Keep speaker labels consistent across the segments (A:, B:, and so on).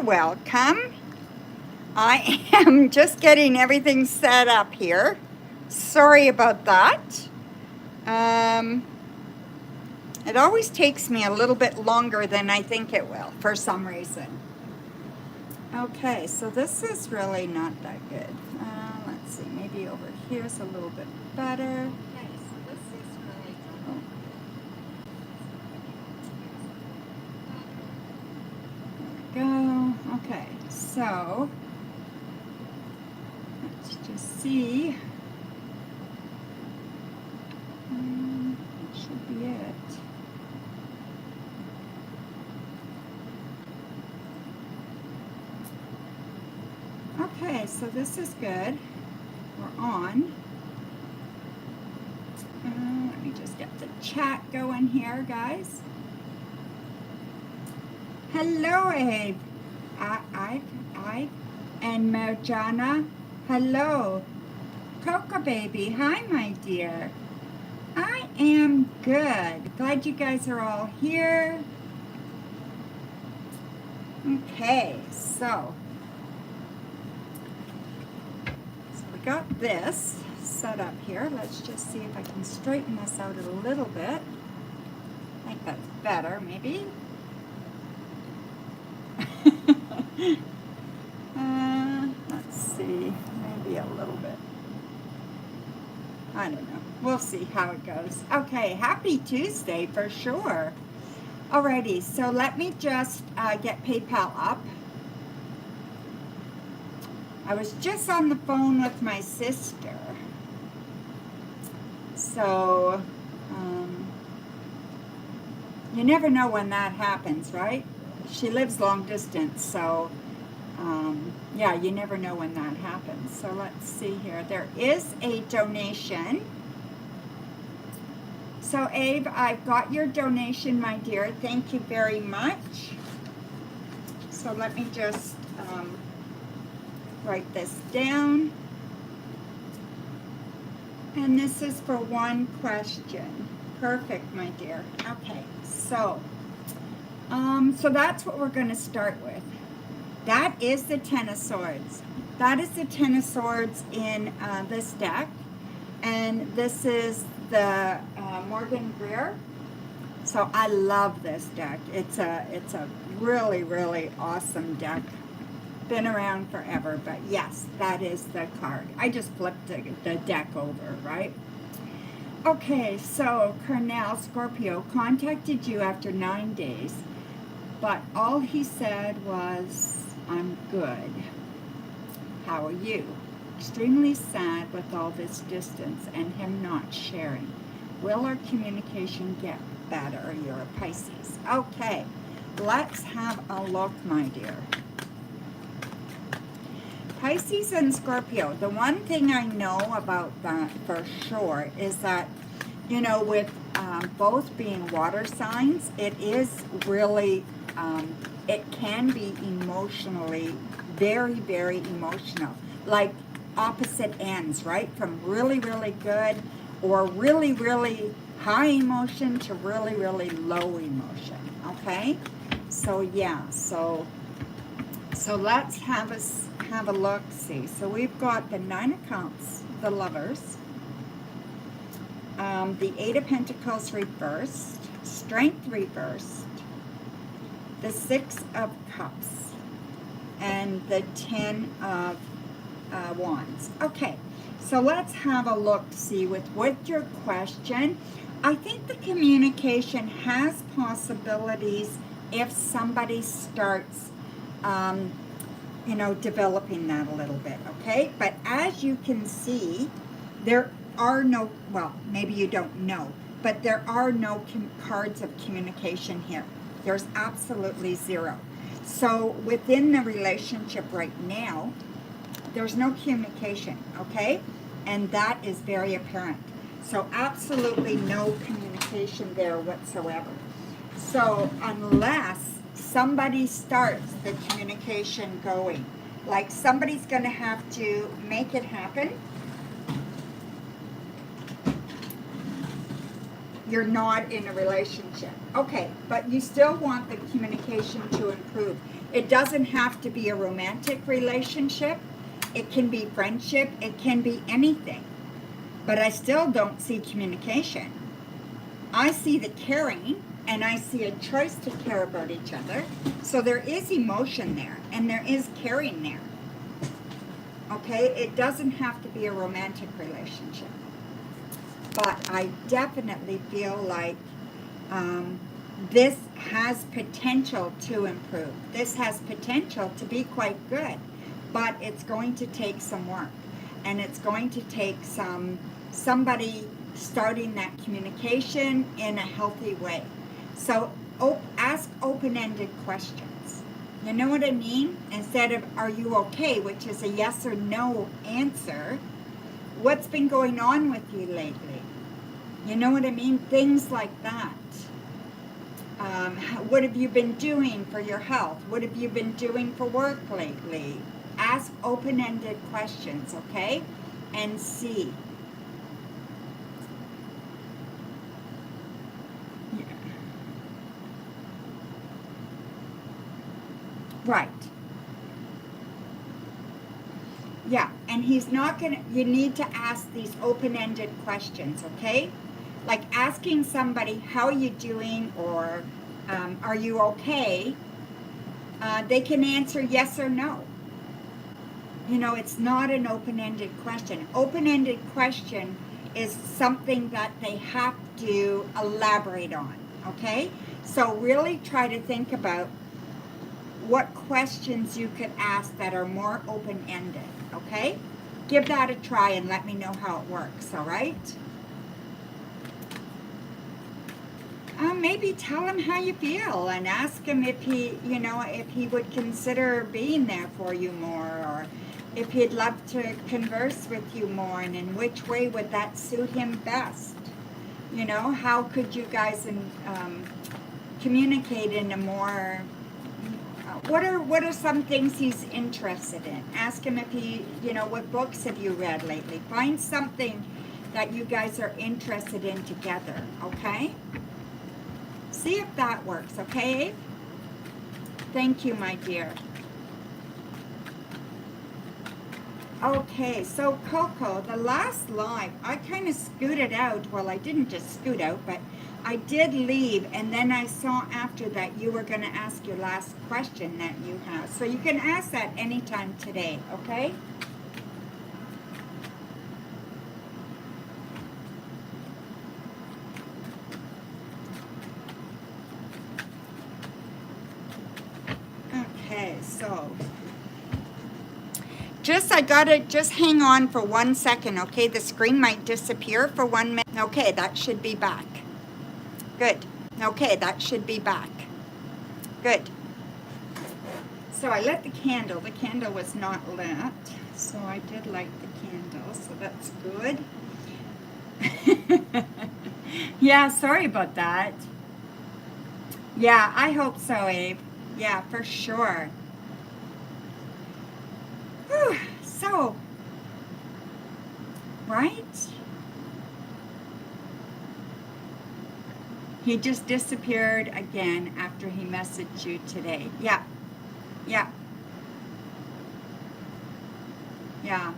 A: welcome. I am just getting everything set up here. Sorry about that. It always takes me a little bit longer than I think it will for some reason. Okay, so this is really not that good. Let's see, maybe over here is a little bit better. Okay, so this is really good. There we go. Okay, so let's just see. That should be it. Okay, so this is good. We're on. Let me just get the chat going here, guys. Hello, Abe. I, and Marjana. Hello. Coca Baby. Hi, my dear. I am good. Glad you guys are all here. Okay, so we got this set up here. Let's just see if I can straighten this out a little bit. I think that's better, maybe. Let's see, maybe a little bit. I don't know. We'll see how it goes. Okay, happy Tuesday for sure. Alrighty, so let me just get PayPal up. I was just on the phone with my sister. So, you never know when that happens, right? She lives long distance, so yeah, you never know when that happens. So let's see here. There is a donation. So Abe, I've got your donation, my dear. Thank you very much. So let me just write this down. And this is for one question. Perfect, my dear. Okay, so that's what we're going to start with. That is the Ten of Swords. That is the Ten of Swords in this deck. And this is the Morgan Greer. So I love this deck. It's a really, really awesome deck. Been around forever, but yes, that is the card. I just flipped the deck over, right? Okay, so Cornell Scorpio contacted you after 9 days, but all he said was, I'm good. How are you? Extremely sad with all this distance and him not sharing. Will our communication get better? You're a Pisces. Okay, let's have a look, my dear. Pisces and Scorpio. The one thing I know about that for sure is that, you know, with both being water signs, it is really, it can be emotionally very, very emotional. Like opposite ends, right? From really, really good or really, really high emotion to really, really low emotion. Okay? So yeah, so let's have a look, see. So we've got the Nine of Cups, the Lovers, the Eight of Pentacles reversed, Strength reversed, the Six of Cups, and the Ten of Wands. Okay, so let's have a look, see, with your question. I think the communication has possibilities if somebody starts you know, developing that a little bit, okay? But as you can see, there are no, well, maybe you don't know, but there are no cards of communication here. There's absolutely zero. So within the relationship right now, there's no communication, okay? And that is very apparent. So absolutely no communication there whatsoever. So unless somebody starts the communication going, like somebody's going to have to make it happen, you're not in a relationship. Okay, but you still want the communication to improve. It doesn't have to be a romantic relationship. It can be friendship. It can be anything. But I still don't see communication. I see the caring, and I see a choice to care about each other. So there is emotion there, and there is caring there. Okay? It doesn't have to be a romantic relationship. But I definitely feel like this has potential to improve. This has potential to be quite good. But it's going to take some work. And it's going to take somebody starting that communication in a healthy way. So ask open-ended questions. You know what I mean? Instead of, are you okay, which is a yes or no answer, what's been going on with you lately? You know what I mean? Things like that. What have you been doing for your health? What have you been doing for work lately? Ask open-ended questions, okay? And see. Yeah. Right. Yeah, and he's not gonna, you need to ask these open-ended questions, okay? Like asking somebody, how are you doing, or are you okay? They can answer yes or no. You know, it's not an open-ended question. Open-ended question is something that they have to elaborate on, okay? So really try to think about what questions you could ask that are more open-ended, okay? Give that a try and let me know how it works, all right? Maybe tell him how you feel and ask him if he, you know, if he would consider being there for you more, or if he'd love to converse with you more, and in which way would that suit him best. You know, how could you guys communicate in a more, what are some things he's interested in? Ask him if he, you know, what books have you read lately? Find something that you guys are interested in together, okay? See if that works, okay? Thank you, my dear. Okay, so Coco, the last live, I kind of scooted out. Well, I didn't just scoot out, but I did leave, and then I saw after that you were going to ask your last question that you have. So you can ask that anytime today, okay? Okay, so I gotta just hang on for 1 second, okay? The screen might disappear for 1 minute. Okay, that should be back. Good. Okay, that should be back. Good. So I lit the candle. The candle was not lit, so I did light the candle, so that's good. Yeah, sorry about that. Yeah, I hope so, Abe. Yeah, for sure. Whew. So, right? He just disappeared again after he messaged you today. Yeah. Yeah. Yeah.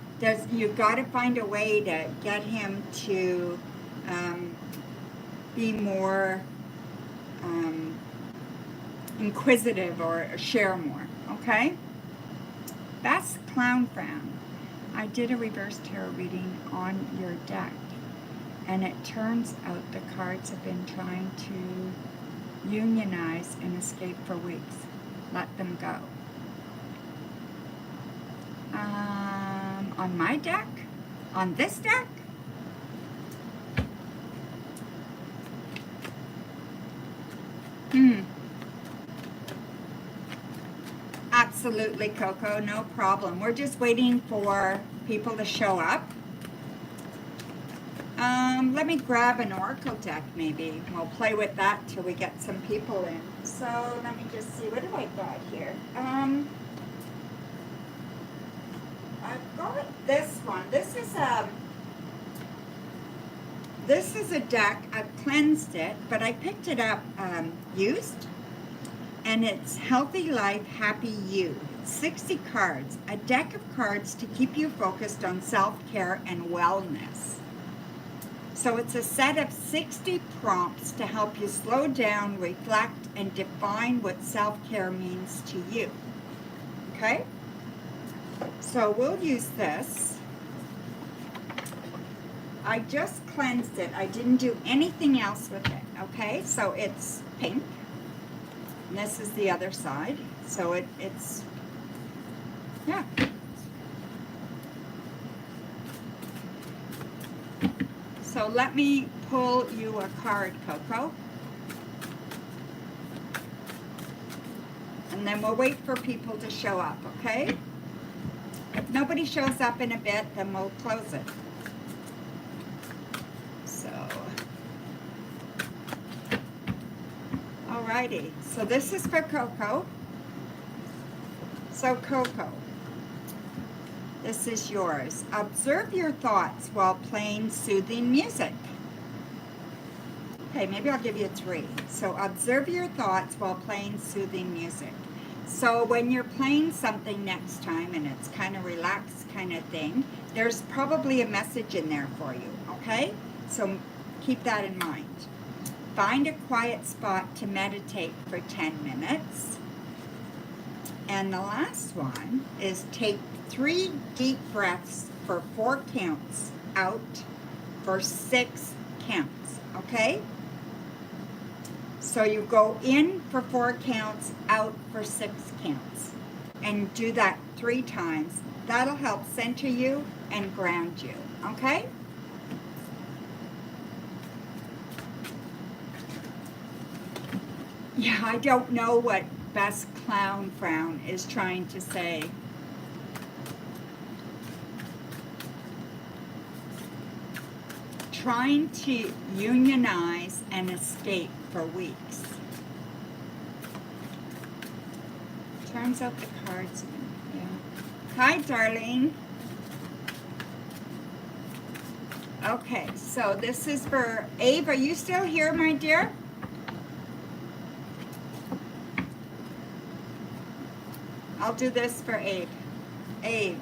A: You've got to find a way to get him to be more inquisitive or share more. Okay? That's Clown Frown. I did a reverse tarot reading on your deck, and it turns out the cards have been trying to unionize and escape for weeks. Let them go. On my deck? On this deck? Absolutely, Coco, no problem. We're just waiting for people to show up. Let me grab an oracle deck, maybe. We'll play with that till we get some people in. So let me just see, what do I got here? I've got this one. This is a deck. I've cleansed it, but I picked it up used. And it's Healthy Life, Happy You. 60 cards, a deck of cards to keep you focused on self-care and wellness. So it's a set of 60 prompts to help you slow down, reflect, and define what self-care means to you. Okay? So we'll use this. I just cleansed it. I didn't do anything else with it. Okay? So it's pink. And this is the other side. So it's, yeah. So let me pull you a card, Coco. And then we'll wait for people to show up, okay? If nobody shows up in a bit, then we'll close it. So, alrighty. So this is for Coco. So Coco, this is yours. Observe your thoughts while playing soothing music. Okay, maybe I'll give you 3. So observe your thoughts while playing soothing music. So when you're playing something next time and it's kind of relaxed kind of thing, there's probably a message in there for you, okay? So keep that in mind. Find a quiet spot to meditate for 10 minutes. And the last one is take 3 deep breaths for 4 counts, out for 6 counts, okay? So you go in for 4 counts, out for 6 counts. And do that 3 times. That'll help center you and ground you, okay? Yeah, I don't know what Best Clown Frown is trying to say. Trying to unionize and escape for weeks. Turns out the cards. Yeah. Hi, darling. Okay, so this is for Abe. Are you still here, my dear? I'll do this for Abe. Abe,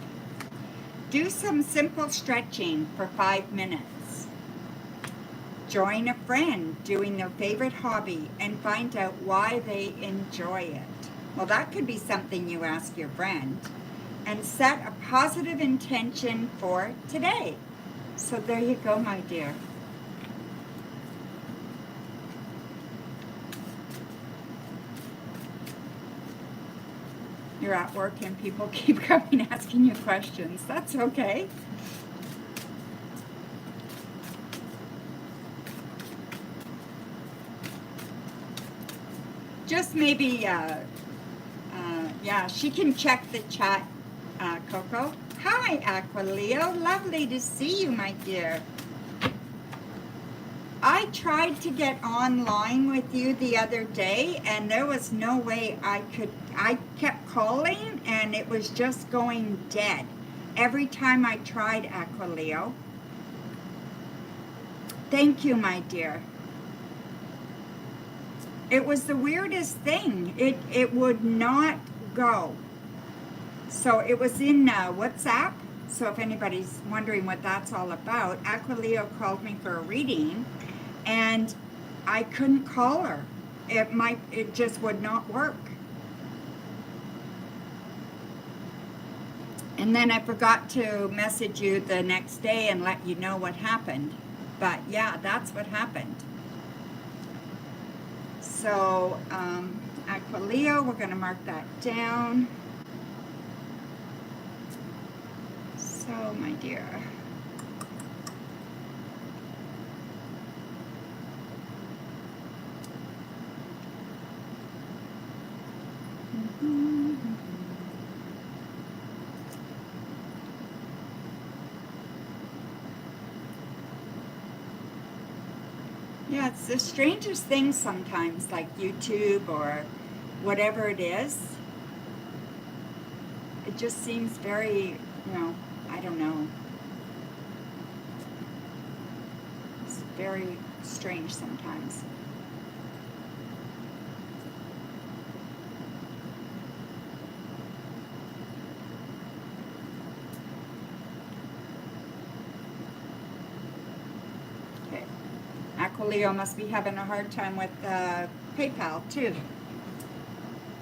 A: do some simple stretching for 5 minutes. Join a friend doing their favorite hobby and find out why they enjoy it. Well, that could be something you ask your friend. And set a positive intention for today. So there you go, my dear. You're at work and people keep coming asking you questions. That's okay. Just maybe, yeah, she can check the chat, Coco. Hi, Aqualeo. Lovely to see you, my dear. I tried to get online with you the other day, and there was no way I could. I kept calling, and it was just going dead every time I tried, Aqualeo. Thank you, my dear. It was the weirdest thing. It would not go. So it was in WhatsApp. So if anybody's wondering what that's all about, Aqualeo called me for a reading, and I couldn't call her. It just would not work. And then I forgot to message you the next day and let you know what happened. But yeah, that's what happened. So, Aqualeo, we're going to mark that down. So, my dear. Yeah, it's the strangest thing sometimes, like YouTube or whatever it is. It just seems very, I don't know. It's very strange sometimes. Aquileo must be having a hard time with PayPal too.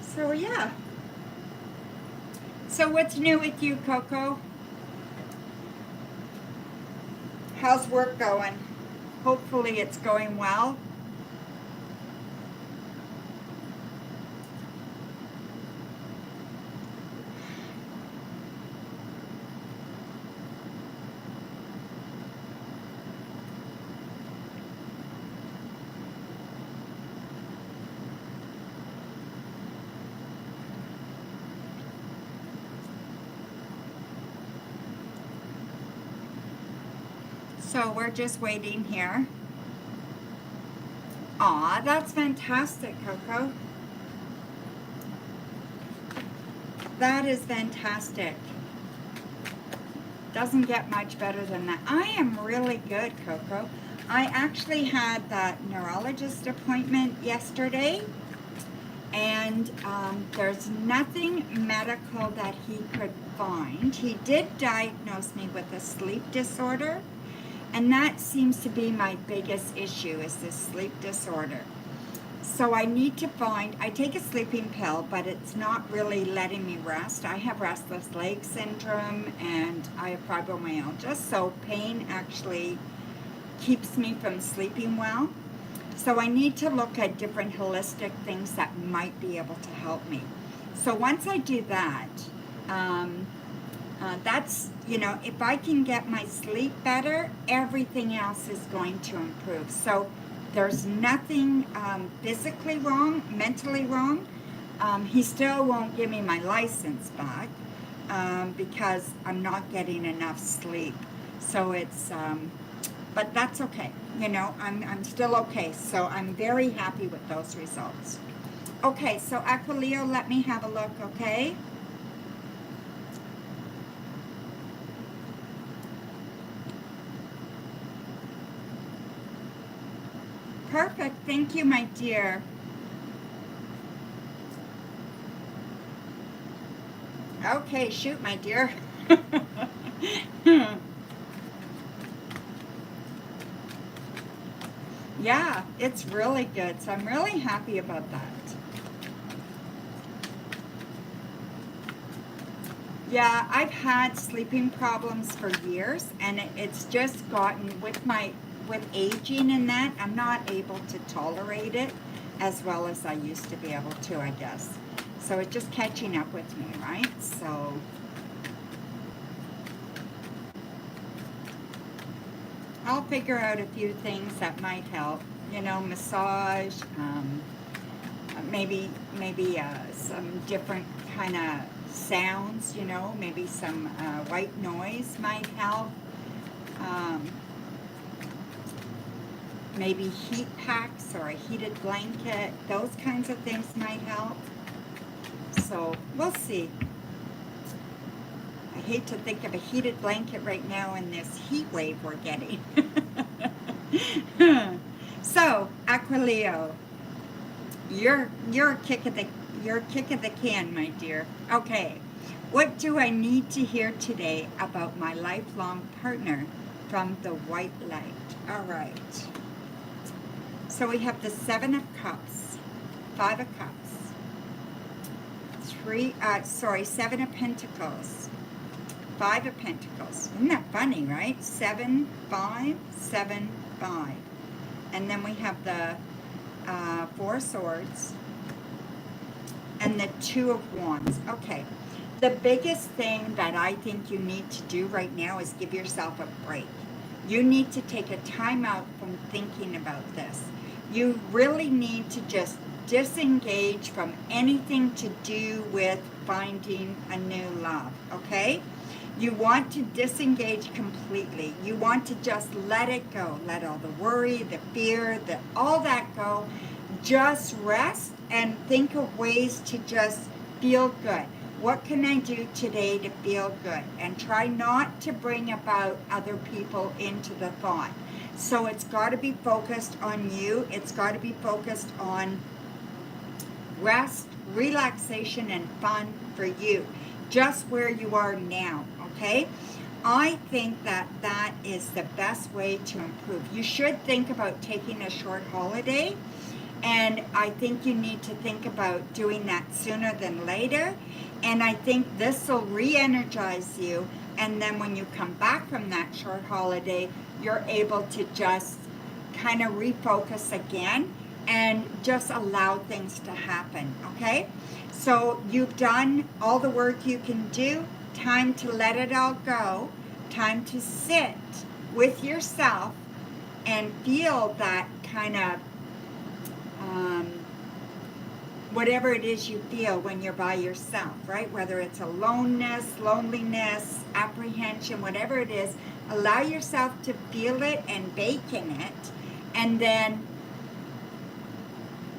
A: So yeah. So what's new with you, Coco? How's work going? Hopefully it's going well. So we're just waiting here. Aw, that's fantastic, Coco. That is fantastic. Doesn't get much better than that. I am really good, Coco. I actually had that neurologist appointment yesterday, and there's nothing medical that he could find. He did diagnose me with a sleep disorder, and that seems to be my biggest issue, is this sleep disorder. So I need to find, I take a sleeping pill, but it's not really letting me rest. I have restless leg syndrome and I have fibromyalgia, so pain actually keeps me from sleeping well. So I need to look at different holistic things that might be able to help me. So once I do that, that's, you know, if I can get my sleep better, everything else is going to improve. So there's nothing physically wrong, mentally wrong. He still won't give me my license back because I'm not getting enough sleep. So it's, but that's okay. You know, I'm still okay. So I'm very happy with those results. Okay, so Aquileo, let me have a look, okay? Perfect. Thank you, my dear. Okay, shoot, my dear. Yeah, it's really good. So I'm really happy about that. Yeah, I've had sleeping problems for years, and it's just gotten with aging and that, I'm not able to tolerate it as well as I used to be able to, I guess. So it's just catching up with me, right? So I'll figure out a few things that might help. You know, massage, maybe some different kind of sounds, you know, maybe some white noise might help. Maybe heat packs or a heated blanket, those kinds of things might help. So we'll see. I hate to think of a heated blanket right now in this heat wave we're getting. So Aquileo, you're a kick of the can, my dear. Okay, what do I need to hear today about my lifelong partner from the white light? All right. So we have the 7 of Cups, 5 of Cups, 7 of Pentacles, 5 of Pentacles. Isn't that funny, right? 7, 5, 7, 5. And then we have the 4 Swords and the 2 of Wands. Okay. The biggest thing that I think you need to do right now is give yourself a break. You need to take a time out from thinking about this. You really need to just disengage from anything to do with finding a new love, okay? You want to disengage completely. You want to just let it go. Let all the worry, the fear, all that go. Just rest and think of ways to just feel good. What can I do today to feel good? And try not to bring about other people into the thought. So it's got to be focused on you. It's got to be focused on rest, relaxation, and fun for you. Just where you are now, okay? I think that that is the best way to improve. You should think about taking a short holiday, and I think you need to think about doing that sooner than later. And I think this will re-energize you, and then when you come back from that short holiday, you're able to just kind of refocus again and just allow things to happen, okay? So you've done all the work you can do. Time to let it all go. Time to sit with yourself and feel that kind of whatever it is you feel when you're by yourself, right? Whether it's aloneness, loneliness, apprehension, whatever it is, allow yourself to feel it and bake in it, and then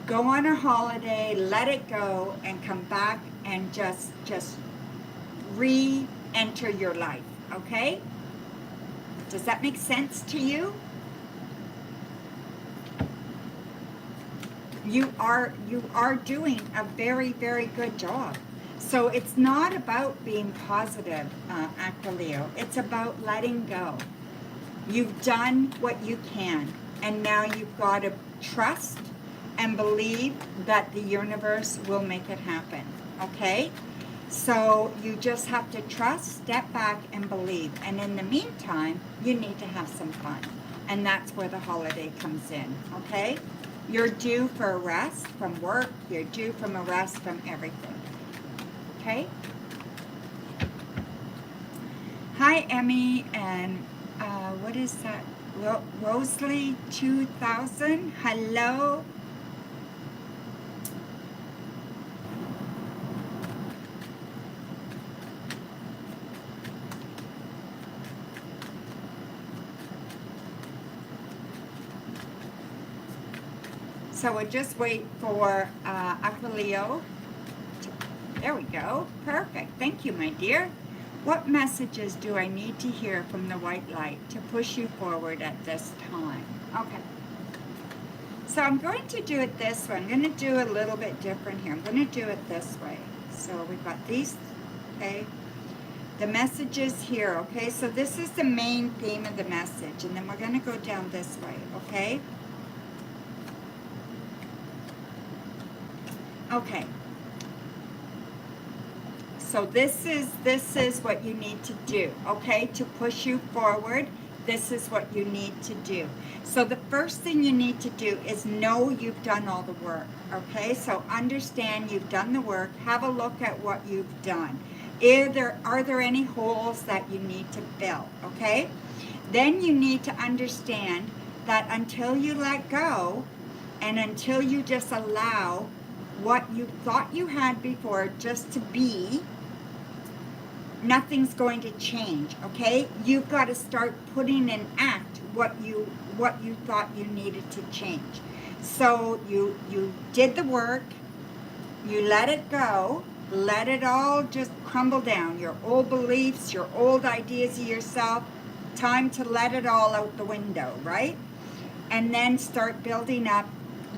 A: go on a holiday, let it go, and come back and just re-enter your life, okay? Does that make sense to you? You are doing a very, very good job. So it's not about being positive, Aquileo. It's about letting go. You've done what you can, and now you've got to trust and believe that the universe will make it happen, okay? So you just have to trust, step back, and believe. And in the meantime, you need to have some fun. And that's where the holiday comes in, okay? You're due for a rest from work. You're due from a rest from everything, okay? Hi, Emmy, and what is that? Rosalie 2000, hello. So we'll just wait for Aquileo. There we go. Perfect. Thank you, my dear. What messages do I need to hear from the white light to push you forward at this time? Okay. So I'm going to do it this way. I'm going to do a little bit different here. I'm going to do it this way. So we've got these, okay? The messages here, okay? So this is the main theme of the message. And then we're going to go down this way, okay? Okay. So this is what you need to do, okay? To push you forward, this is what you need to do. So the first thing you need to do is know you've done all the work, okay? So understand you've done the work. Have a look at what you've done. Are there any holes that you need to fill, okay? Then you need to understand that until you let go and until you just allow what you thought you had before just to be, nothing's going to change, okay? You've got to start putting in act what you thought you needed to change. So you did the work, you let it go, let it all just crumble down. Your old beliefs, your old ideas of yourself, time to let it all out the window, right? And then start building up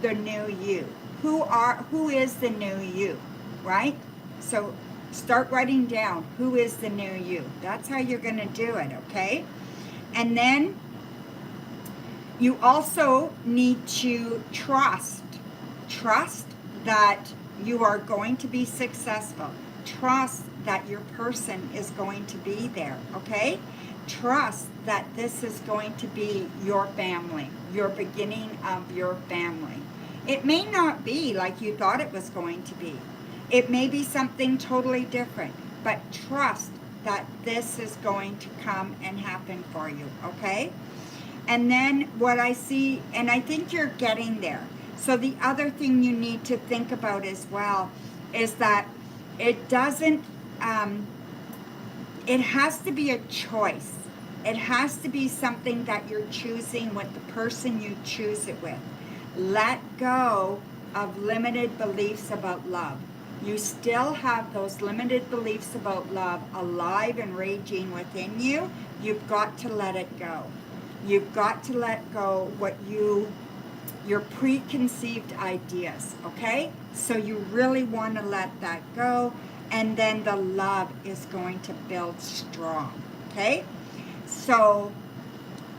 A: the new you. Who is the new you, right? So start writing down who is the new you. That's how you're going to do it, okay? And then you also need to trust that you are going to be successful. Trust that your person is going to be there, okay? Trust that this is going to be your family, your beginning of your family. It may not be like you thought it was going to be. It may be something totally different, but trust that this is going to come and happen for you, okay? And then what I see, and I think you're getting there. So the other thing you need to think about as well is that it doesn't, it has to be a choice. It has to be something that you're choosing with the person you choose it with. Let go of limited beliefs about love. You still have those limited beliefs about love alive and raging within you. You've got to let it go. You've got to let go your preconceived ideas, okay? So you really want to let that go, and then the love is going to build strong, okay? So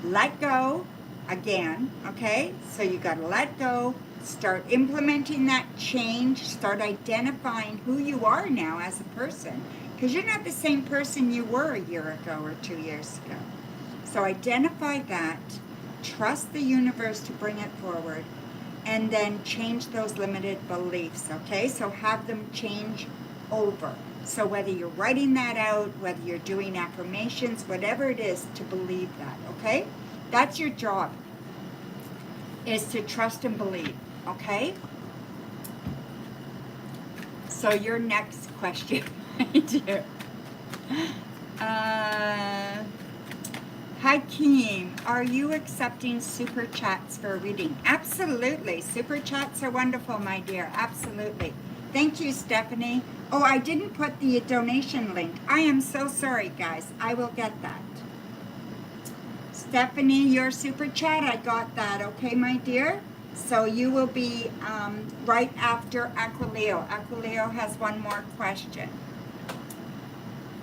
A: let go again, okay? So you got to let go, start implementing that change, start identifying who you are now as a person, because you're not the same person you were a year ago or 2 years ago. So identify that, trust the universe to bring it forward, and then change those limited beliefs, okay? So have them change over. So whether you're writing that out, whether you're doing affirmations, whatever it is, to believe that, okay? That's your job, is to trust and believe, okay? So your next question, dear. Hi, Keem. Are you accepting super chats for a reading? Absolutely. Super chats are wonderful, my dear. Absolutely. Thank you, Stephanie. Oh, I didn't put the donation link. I am so sorry, guys. I will get that. Stephanie, your super chat, I got that. Okay, my dear? So you will be right after Aquileo. Aquileo has one more question.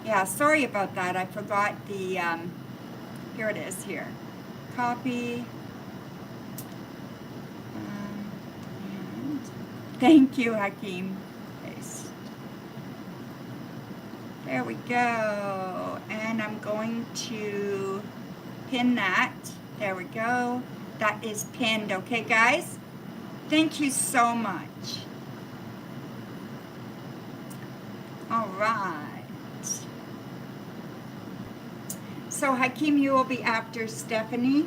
A: Yeah, sorry about that. I forgot the... here it is here. Copy. And thank you, Hakeem. Paste. There we go. And I'm going to pin that. There we go. That is pinned. Okay, guys? Thank you so much. All right. So, Hakeem, you will be after Stephanie.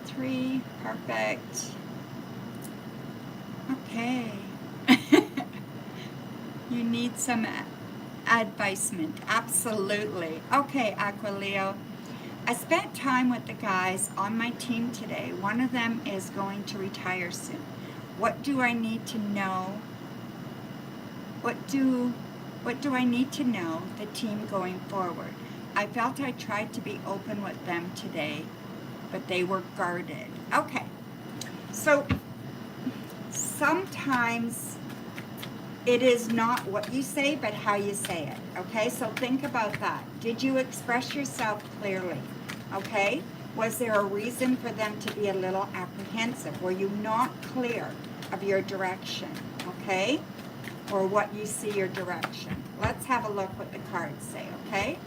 A: Three, perfect. Okay. You need some advisement. Absolutely. Okay, Aquileo. I spent time with the guys on my team today. One of them is going to retire soon. What do I need to know? What do I need to know the team going forward? I felt I tried to be open with them today, but they were guarded. Okay. So sometimes it is not what you say, but how you say it. Okay? So think about that. Did you express yourself clearly? Okay? Was there a reason for them to be a little apprehensive? Were you not clear of your direction? Okay? Or what you see your direction. Let's have a look what the cards say, okay?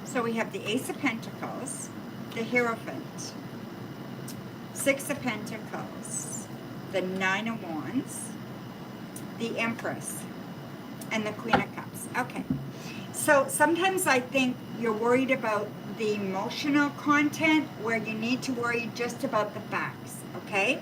A: So we have the Ace of Pentacles, the Hierophant, Six of Pentacles, the Nine of Wands, the Empress, and the Queen of Cups. Okay. So sometimes I think you're worried about the emotional content where you need to worry just about the facts, okay?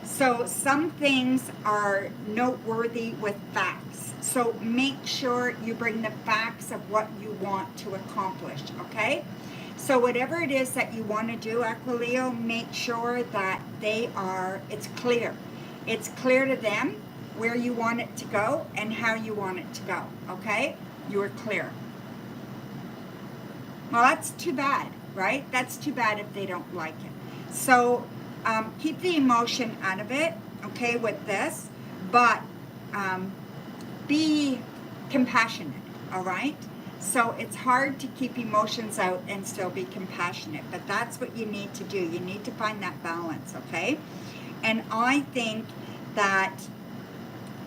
A: So some things are noteworthy with facts. So make sure you bring the facts of what you want to accomplish, okay? So whatever it is that you want to do, Aquileo, make sure that it's clear. It's clear to them where you want it to go and how you want it to go, okay? You are clear. Well, that's too bad, right? That's too bad if they don't like it. So keep the emotion out of it, okay, with this, but be compassionate, all right? So it's hard to keep emotions out and still be compassionate, but that's what you need to do. You need to find that balance, okay? And I think that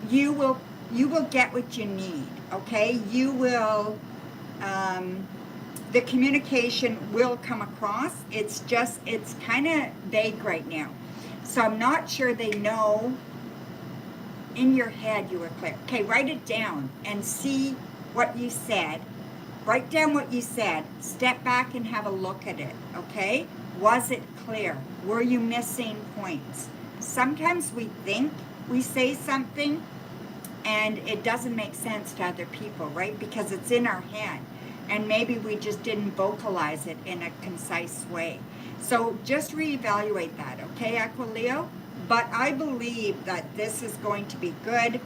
A: you will get what you need, okay? You will, the communication will come across. It's kind of vague right now. So I'm not sure they know in your head you were clear. Okay, write it down and see what you said. Write down what you said. Step back and have a look at it, okay? Was it clear? Were you missing points? Sometimes we think we say something and it doesn't make sense to other people, right? Because it's in our head. And maybe we just didn't vocalize it in a concise way. So just reevaluate that, okay, Aquileo? But I believe that this is going to be good.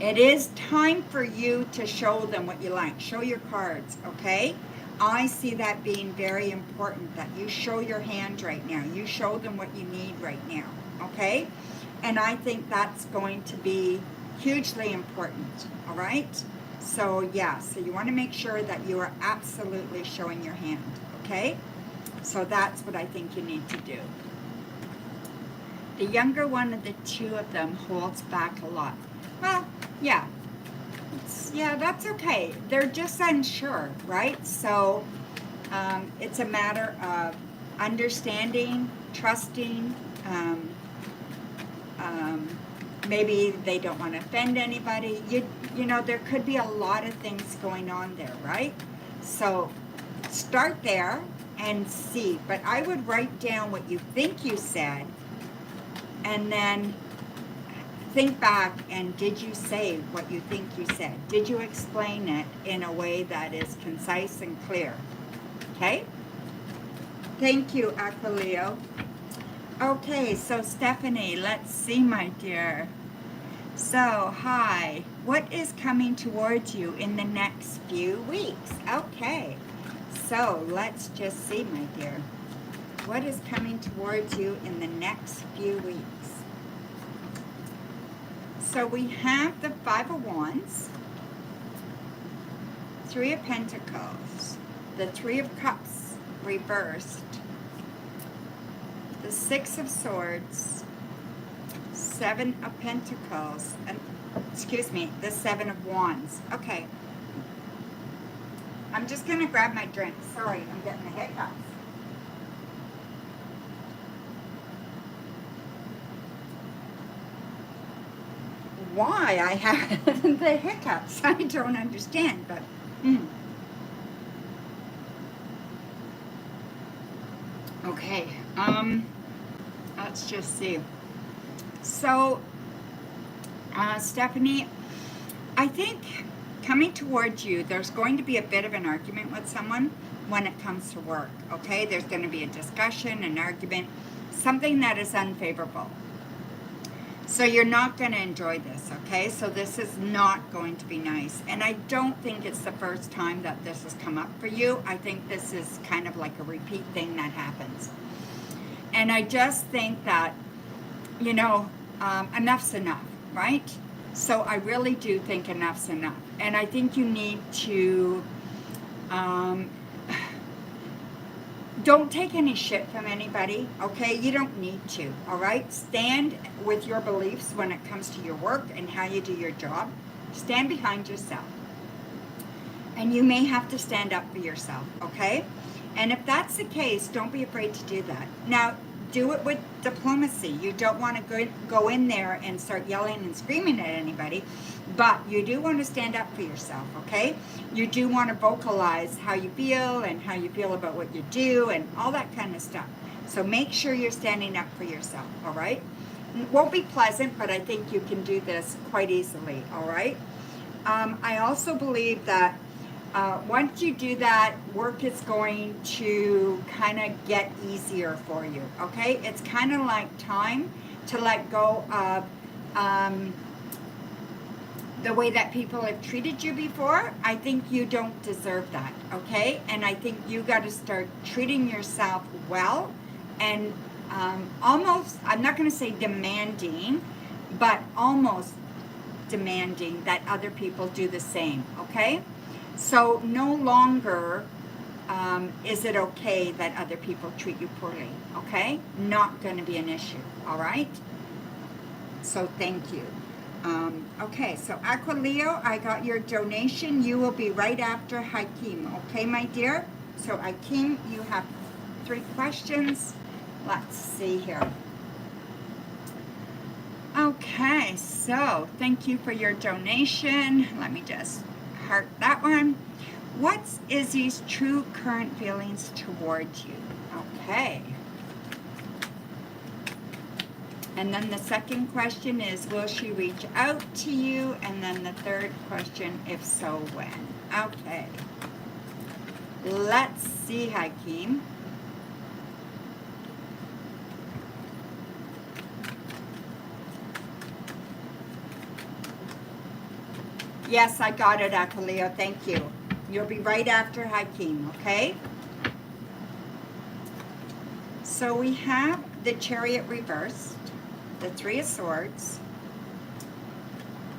A: It is time for you to show them what you like. Show your cards, okay? I see that being very important, that you show your hand right now. You show them what you need right now, okay? And I think that's going to be hugely important, all right? So, yeah, so you want to make sure that you are absolutely showing your hand, okay? So that's what I think you need to do. The younger one of the two of them holds back a lot. Well, yeah. Yeah, that's okay. They're just unsure, right? So it's a matter of understanding, trusting. Maybe they don't want to offend anybody. You know, there could be a lot of things going on there, right? So start there and see. But I would write down what you think you said, and then think back, and did you say what you think you said? Did you explain it in a way that is concise and clear? Okay? Thank you, Aquileo. Okay, so Stephanie, let's see, my dear. So, hi. What is coming towards you in the next few weeks? Okay. So, let's just see, my dear. What is coming towards you in the next few weeks? So we have the Five of Wands, Three of Pentacles, the Three of Cups reversed, the Six of Swords, Seven of Pentacles, and the Seven of Wands. Okay. I'm just going to grab my drink. Sorry, I'm getting the hiccups. Why I have the hiccups, I don't understand, but okay, let's just see. So Stephanie, I think coming towards you, there's going to be a bit of an argument with someone when it comes to work, okay? There's going to be a discussion, an argument, something that is unfavorable. So you're not going to enjoy this, okay? So this is not going to be nice. And I don't think it's the first time that this has come up for you. I think this is kind of like a repeat thing that happens. And I just think that, you know, enough's enough, right? So I really do think enough's enough. And I think you need to... don't take any shit from anybody, okay? You don't need to, all right? Stand with your beliefs when it comes to your work and how you do your job. Stand behind yourself. And you may have to stand up for yourself, okay? And if that's the case, don't be afraid to do that. Now, do it with diplomacy. You don't want to go in there and start yelling and screaming at anybody, but you do want to stand up for yourself, okay? You do want to vocalize how you feel and how you feel about what you do and all that kind of stuff. So make sure you're standing up for yourself, all right? It won't be pleasant, but I think you can do this quite easily, all right? I also believe that once you do that, work is going to kind of get easier for you, okay? It's kind of like time to let go of the way that people have treated you before. I think you don't deserve that, okay? And I think you got to start treating yourself well and almost, I'm not going to say demanding, but almost demanding that other people do the same, okay? So no longer is it okay that other people treat you poorly, okay? Not going to be an issue, all right? So thank you. Okay, so Aquileo, I got your donation. You will be right after Hakeem, okay, my dear? So Hakeem, you have 3 questions. Let's see here. Okay, so thank you for your donation. Let me just heart that one. What's Izzy's true current feelings towards you? Okay. And then the second question is, will she reach out to you? And then the third question, if so, when? Okay. Let's see, Hakeem. Yes, I got it, Aquileo. Thank you. You'll be right after Hakeem, okay? So we have the Chariot reversed, the Three of Swords,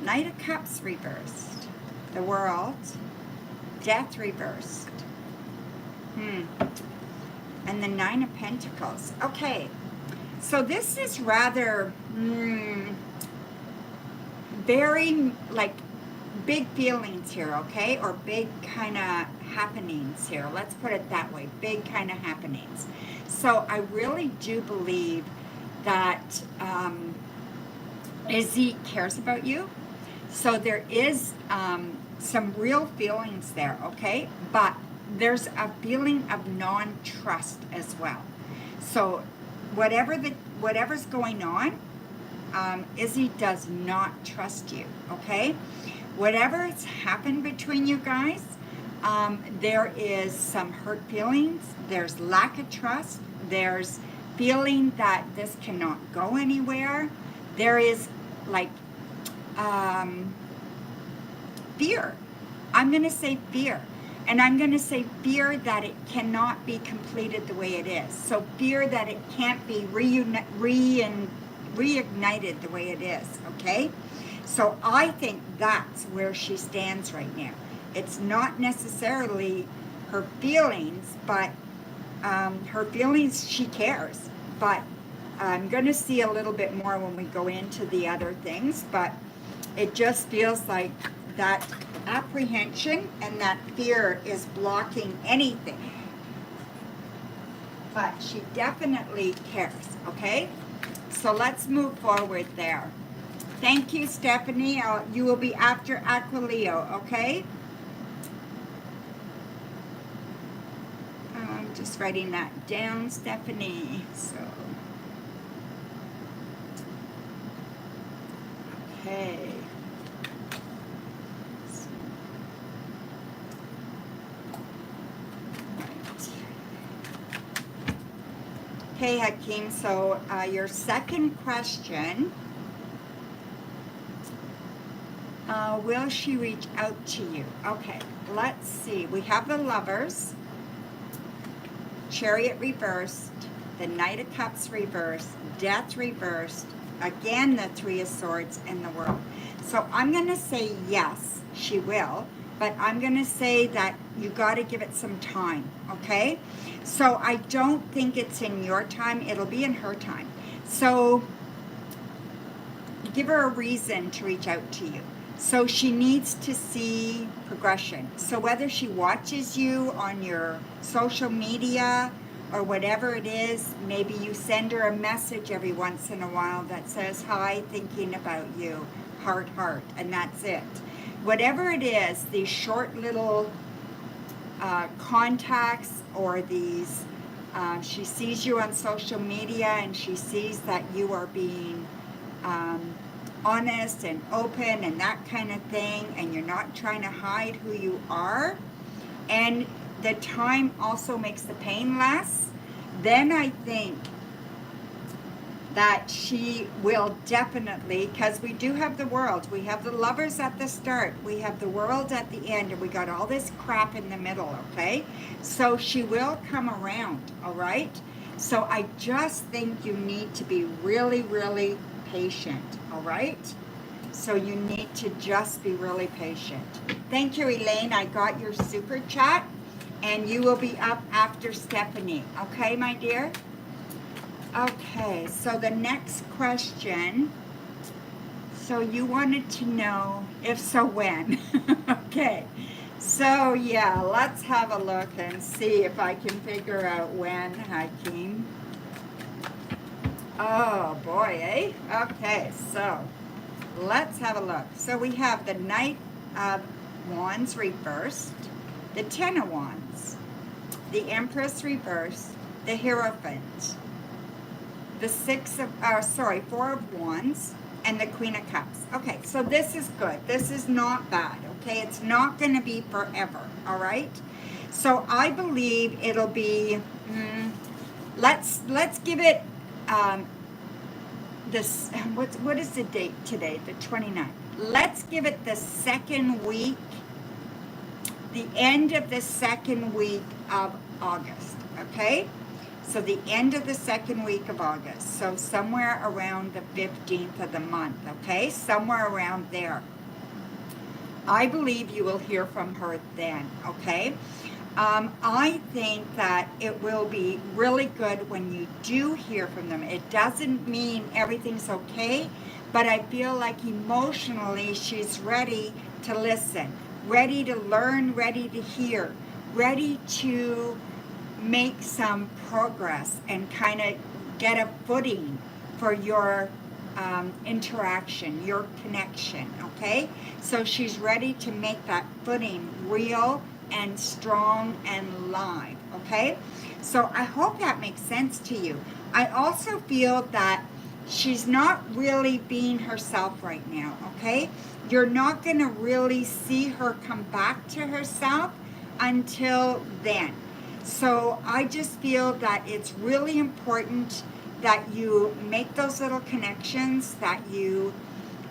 A: Knight of Cups reversed, the World, Death reversed, and the Nine of Pentacles. Okay, so this is rather very like big feelings here, okay? Or big kind of happenings here. Let's put it that way, big kind of happenings. So I really do believe that Izzy cares about you. So there is some real feelings there, okay? But there's a feeling of non-trust as well. So whatever's going on, Izzy does not trust you, okay? Whatever has happened between you guys, there is some hurt feelings, there's lack of trust, there's feeling that this cannot go anywhere, there is like fear. I'm going to say fear. And I'm going to say fear that it cannot be completed the way it is. So fear that it can't be reignited the way it is, okay? So I think that's where she stands right now. It's not necessarily her feelings, but her feelings, she cares. But I'm going to see a little bit more when we go into the other things, but it just feels like that apprehension and that fear is blocking anything. But she definitely cares, okay? So let's move forward there. Thank you, Stephanie. You will be after Aquileo, okay? I'm just writing that down, Stephanie. So, okay. Okay, Hakeem, so your second question, will she reach out to you? Okay, let's see. We have the Lovers, Chariot reversed, the Knight of Cups reversed, Death reversed, again the Three of Swords, and the World. So I'm going to say yes, she will, but I'm going to say that you got to give it some time, okay? So I don't think it's in your time. It'll be in her time. So give her a reason to reach out to you. So she needs to see progression. So whether she watches you on your social media or whatever it is, maybe you send her a message every once in a while that says, hi, thinking about you, heart, heart, and that's it. Whatever it is, these short little contacts or these, she sees you on social media and she sees that you are being honest and open and that kind of thing, and you're not trying to hide who you are, and the time also makes the pain less, then I think that she will definitely, because we do have the World, we have the Lovers at the start, we have the World at the end, and we got all this crap in the middle, okay? So she will come around, all right? So I just think you need to be really, really patient, all right? So you need to just be really patient. Thank you, Elaine. I got your super chat, and you will be up after Stephanie, okay, my dear? Okay, so the next question. So you wanted to know, if so, when? Okay, so yeah, let's have a look and see if I can figure out when, Hakeem. Oh boy, eh? Okay, so let's have a look. So we have the Knight of Wands reversed, the Ten of Wands, the Empress reversed, the Hierophant, the Four of Wands, and the Queen of Cups. Okay, so this is good. This is not bad, okay? It's not going to be forever, all right? So I believe it'll be, let's give it, this, what is the date today? The 29th. Let's give it the second week the end of the second week of August, okay? So the end of the second week of August. So somewhere around the 15th of the month, okay? Somewhere around there. I believe you will hear from her then, okay? I think that it will be really good when you do hear from them. It doesn't mean everything's okay, but I feel like emotionally she's ready to listen, ready to learn, ready to hear, ready to make some progress and kind of get a footing for your interaction, your connection, okay? So she's ready to make that footing real and strong and live, okay? So I hope that makes sense to you. I also feel that she's not really being herself right now, okay? You're not going to really see her come back to herself until then. So I just feel that it's really important that you make those little connections, that you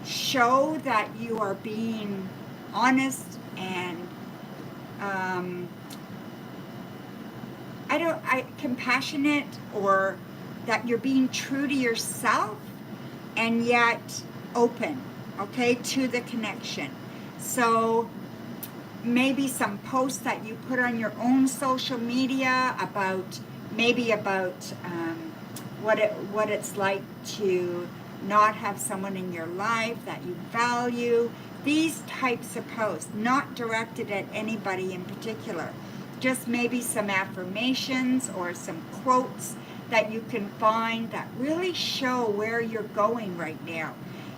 A: show that you are being honest and compassionate, or that you're being true to yourself and yet open, okay, to the connection. So maybe some posts that you put on your own social media about what it's like to not have someone in your life that you value. These types of posts, not directed at anybody in particular. Just maybe some affirmations or some quotes that you can find that really show where you're going right now.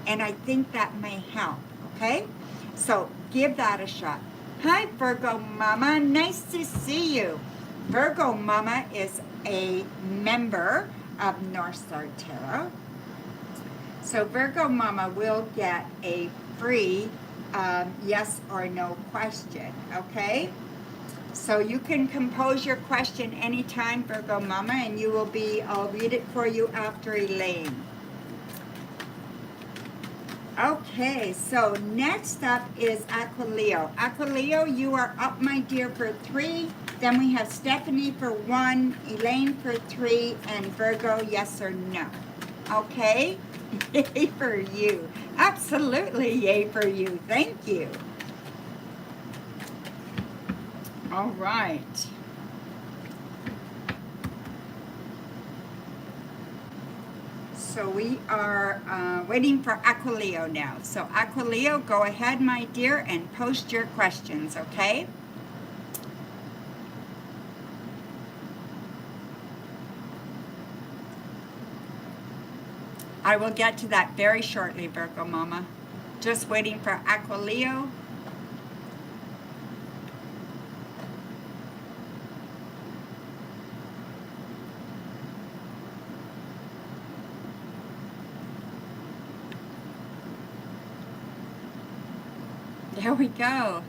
A: And I think that may help, okay? So give that a shot. Hi, Virgo Mama. Nice to see you. Virgo Mama is a member of Northstar Tarot. So Virgo Mama will get a free yes or no question, okay? So you can compose your question anytime, Virgo Mama, and I'll read it for you after Elaine. Okay, so next up is Aquileo. Aquileo, you are up, my dear, for 3. Then we have Stephanie for 1, Elaine for 3, and Virgo, yes or no. Okay? Yay for you. Absolutely yay for you. Thank you. All right. So we are waiting for Aquileo now. So Aquileo, go ahead, my dear, and post your questions, okay? I will get to that very shortly, Virgo Mama. Just waiting for Aquileo. There we go.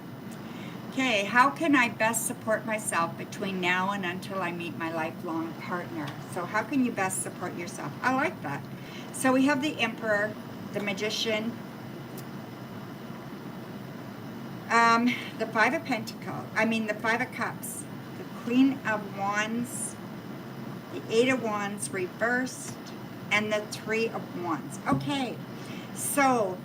A: Okay, how can I best support myself between now and until I meet my lifelong partner? So how can you best support yourself? I like that. So we have the Emperor, the Magician, the Five of Pentacles, the Five of Cups, the Queen of Wands, the Eight of Wands reversed, and the Three of Wands. Okay, so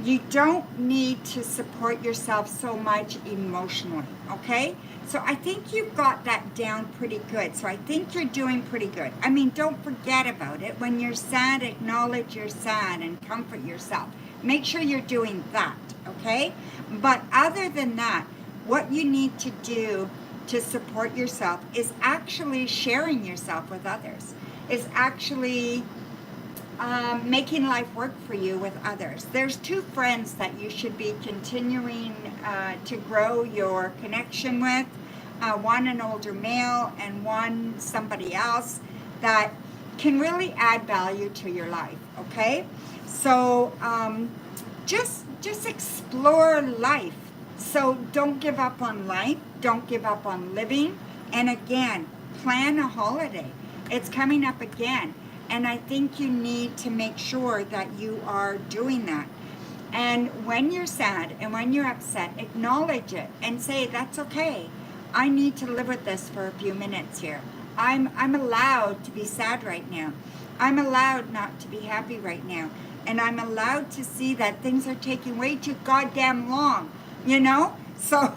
A: you don't need to support yourself so much emotionally, okay? So I think you've got that down pretty good. So I think you're doing pretty good. Don't forget about it. When you're sad, acknowledge you're sad and comfort yourself. Make sure you're doing that, okay? But other than that, what you need to do to support yourself is actually sharing yourself with others. Is actually making life work for you with others. There's 2 friends that you should be continuing to grow your connection with. One an older male and one somebody else that can really add value to your life, okay? So just explore life. So don't give up on life. Don't give up on living. And again, plan a holiday. It's coming up again. And I think you need to make sure that you are doing that. And when you're sad and when you're upset, acknowledge it and say, that's okay. I need to live with this for a few minutes here. I'm allowed to be sad right now. I'm allowed not to be happy right now. And I'm allowed to see that things are taking way too goddamn long, you know? So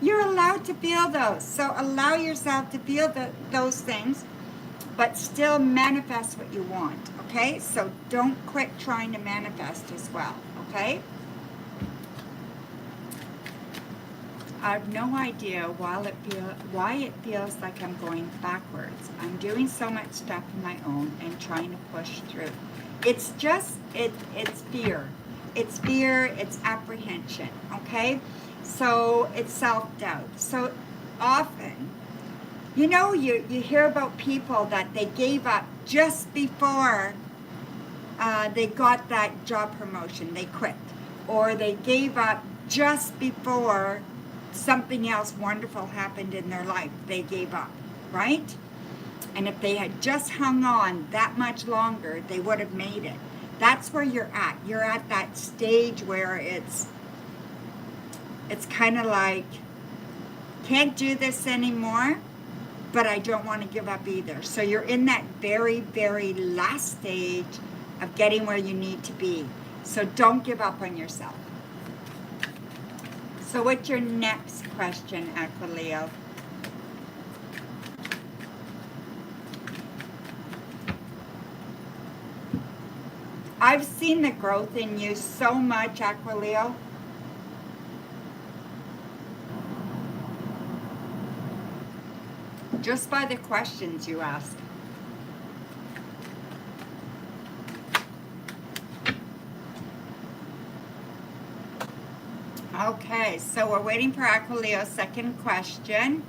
A: you're allowed to feel those. So allow yourself to feel those things, but still manifest what you want, okay? So don't quit trying to manifest as well, okay? I have no idea why it feels like I'm going backwards. I'm doing so much stuff on my own and trying to push through. It's just, it's fear. It's fear, it's apprehension, okay? So it's self-doubt. So often, you know, you hear about people that they gave up just before they got that job promotion, they quit. Or they gave up just before something else wonderful happened in their life, they gave up, right? And if they had just hung on that much longer, they would have made it. That's where you're at. You're at that stage where it's kind of like, can't do this anymore, but I don't want to give up either. So you're in that very, very last stage of getting where you need to be. So don't give up on yourself. So what's your next question, Aquileo? I've seen the growth in you so much, Aquileo. Just by the questions you ask. Okay, so we're waiting for Aquileo's second question.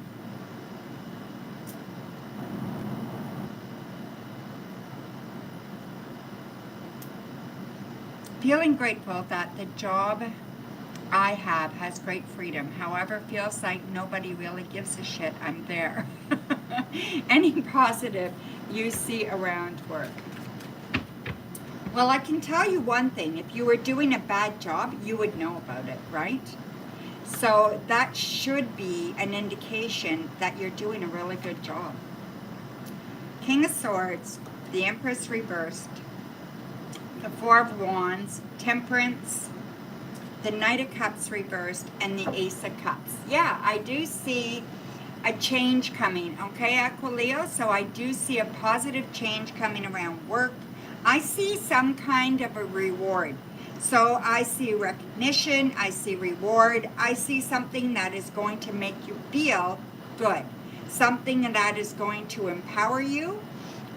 A: Feeling grateful that the job I have has great freedom. However, feels like nobody really gives a shit I'm there. Any positive you see around work? Well, I can tell you one thing. If you were doing a bad job, you would know about it, right? So that should be an indication that you're doing a really good job. King of Swords, the Empress reversed, the Four of Wands, Temperance, the Knight of Cups reversed, and the Ace of Cups. Yeah, I do see a change coming, okay, Aquileo? So I do see a positive change coming around work. I see some kind of a reward. So I see recognition, I see reward, I see something that is going to make you feel good. Something that is going to empower you,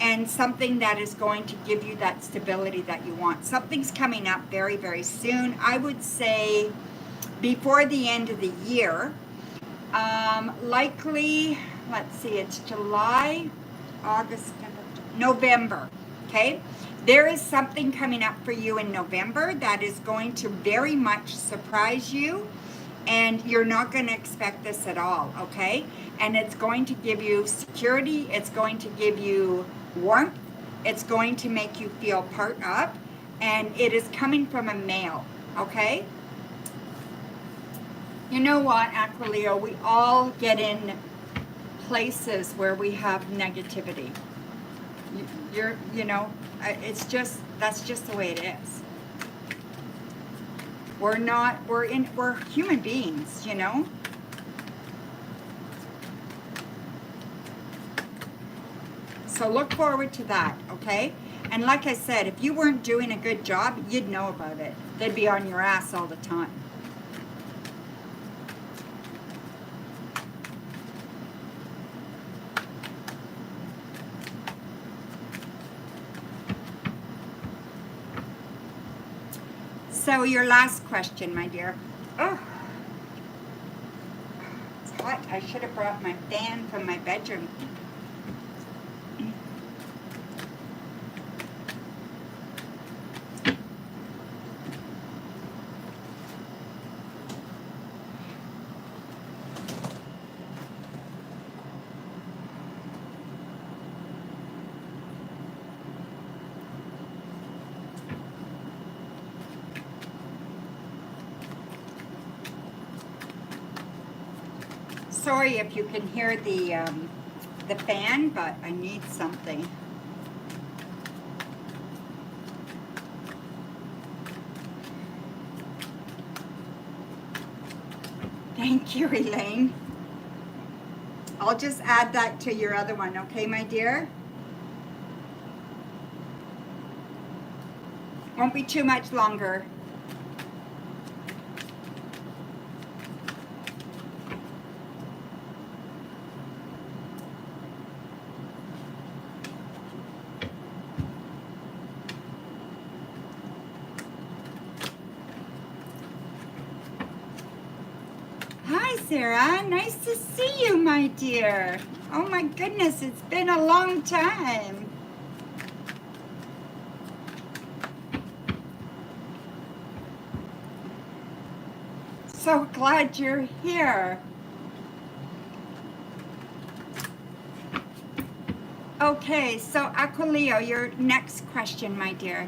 A: and something that is going to give you that stability that you want. Something's coming up very, very soon. I would say before the end of the year. Likely, let's see, it's July, August, November, okay? There is something coming up for you in November that is going to very much surprise you, and you're not going to expect this at all, okay? And it's going to give you security, it's going to give you warmth, it's going to make you feel part of, and it is coming from a male, okay? You know what, Aquileo, we all get in places where we have negativity. That's just the way it is. We're human beings, you know? So look forward to that, okay? And like I said, if you weren't doing a good job, you'd know about it. They'd be on your ass all the time. So your last question, my dear. Oh, it's hot. I should have brought my fan from my bedroom. sorry if you can hear the fan, but I need something. Thank you, Elaine. I'll just add that to your other one, okay, my dear? Won't be too much longer. Hi, Sarah. Nice to see you, my dear. Oh my goodness, it's been a long time. So glad you're here. Okay, so Aquileo, your next question, my dear.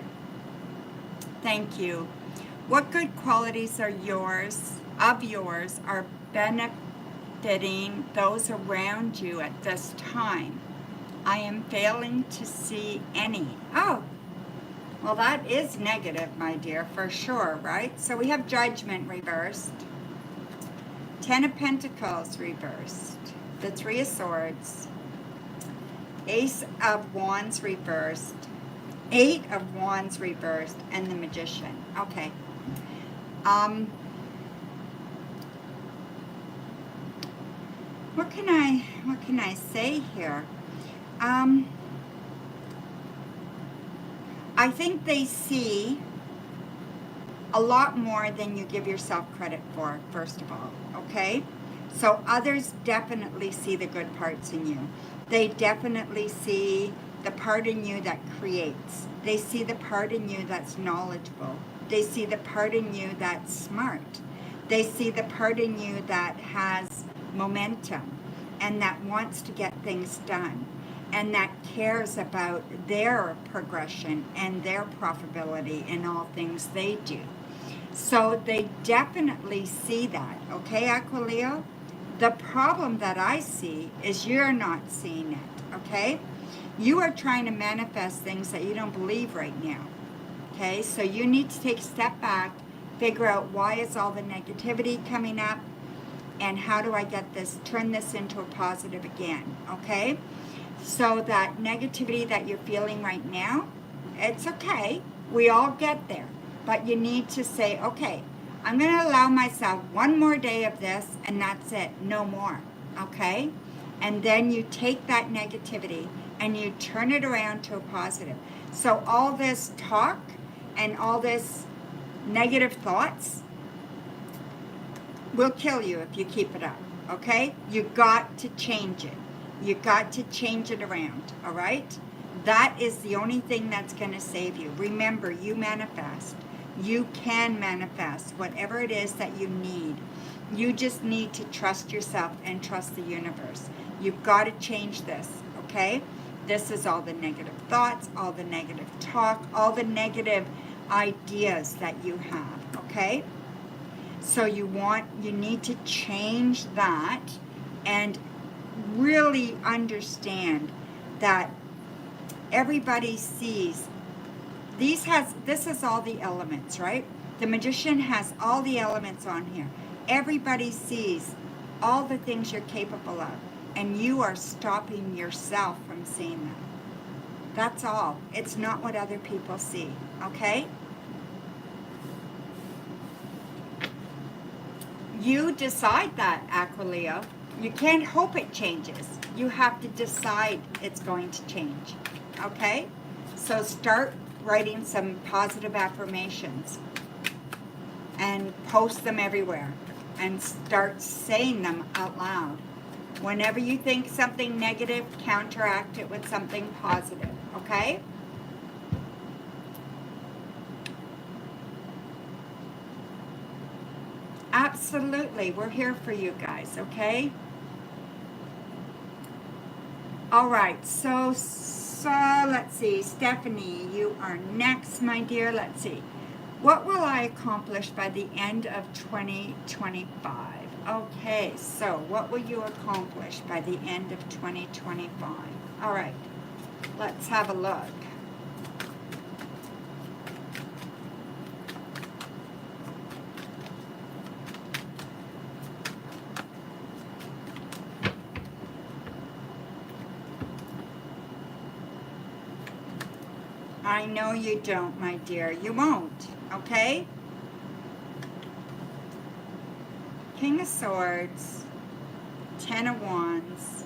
A: Thank you. What good qualities are benefiting those around you at this time? I am failing to see any. Oh, well, that is negative, my dear, for sure, right? So we have Judgment reversed, 10 of Pentacles reversed, the 3 of Swords, Ace of Wands reversed, 8 of Wands reversed, and the Magician. Okay. What can I say here? I think they see a lot more than you give yourself credit for, first of all, okay? So others definitely see the good parts in you. They definitely see the part in you that creates. They see the part in you that's knowledgeable. They see the part in you that's smart. They see the part in you that has momentum and that wants to get things done and that cares about their progression and their profitability in all things they do. So they definitely see that, okay, Aquileo? The problem that I see is you're not seeing it, okay? You are trying to manifest things that you don't believe right now, okay? So you need to take a step back, figure out why is all the negativity coming up, and how do I get this, turn this into a positive again, okay? So that negativity that you're feeling right now, it's okay. We all get there. But you need to say, okay, I'm going to allow myself one more day of this, and that's it. No more, okay? And then you take that negativity and you turn it around to a positive. So all this talk and all this negative thoughts will kill you if you keep it up, okay? You got to change it. You got to change it around, all right? That is the only thing that's going to save you. Remember, you manifest. You can manifest whatever it is that you need. You just need to trust yourself and trust the universe. You've got to change this, okay? This is all the negative thoughts, all the negative talk, all the negative ideas that you have, okay? So you need to change that and really understand that everybody sees this is all the elements, right? The Magician has all the elements on here. Everybody sees all the things you're capable of, and you are stopping yourself from seeing them. That's all. It's not what other people see, okay? You decide that, Aquileo. You can't hope it changes. You have to decide it's going to change, okay? So start writing some positive affirmations and post them everywhere and start saying them out loud. Whenever you think something negative, counteract it with something positive, okay? Absolutely, we're here for you guys, okay? All right, so let's see, Stephanie, you are next, my dear. Let's see. What will I accomplish by the end of 2025? Okay, so what will you accomplish by the end of 2025? All right, let's have a look. I know you don't, my dear. You won't, okay? King of Swords, Ten of Wands,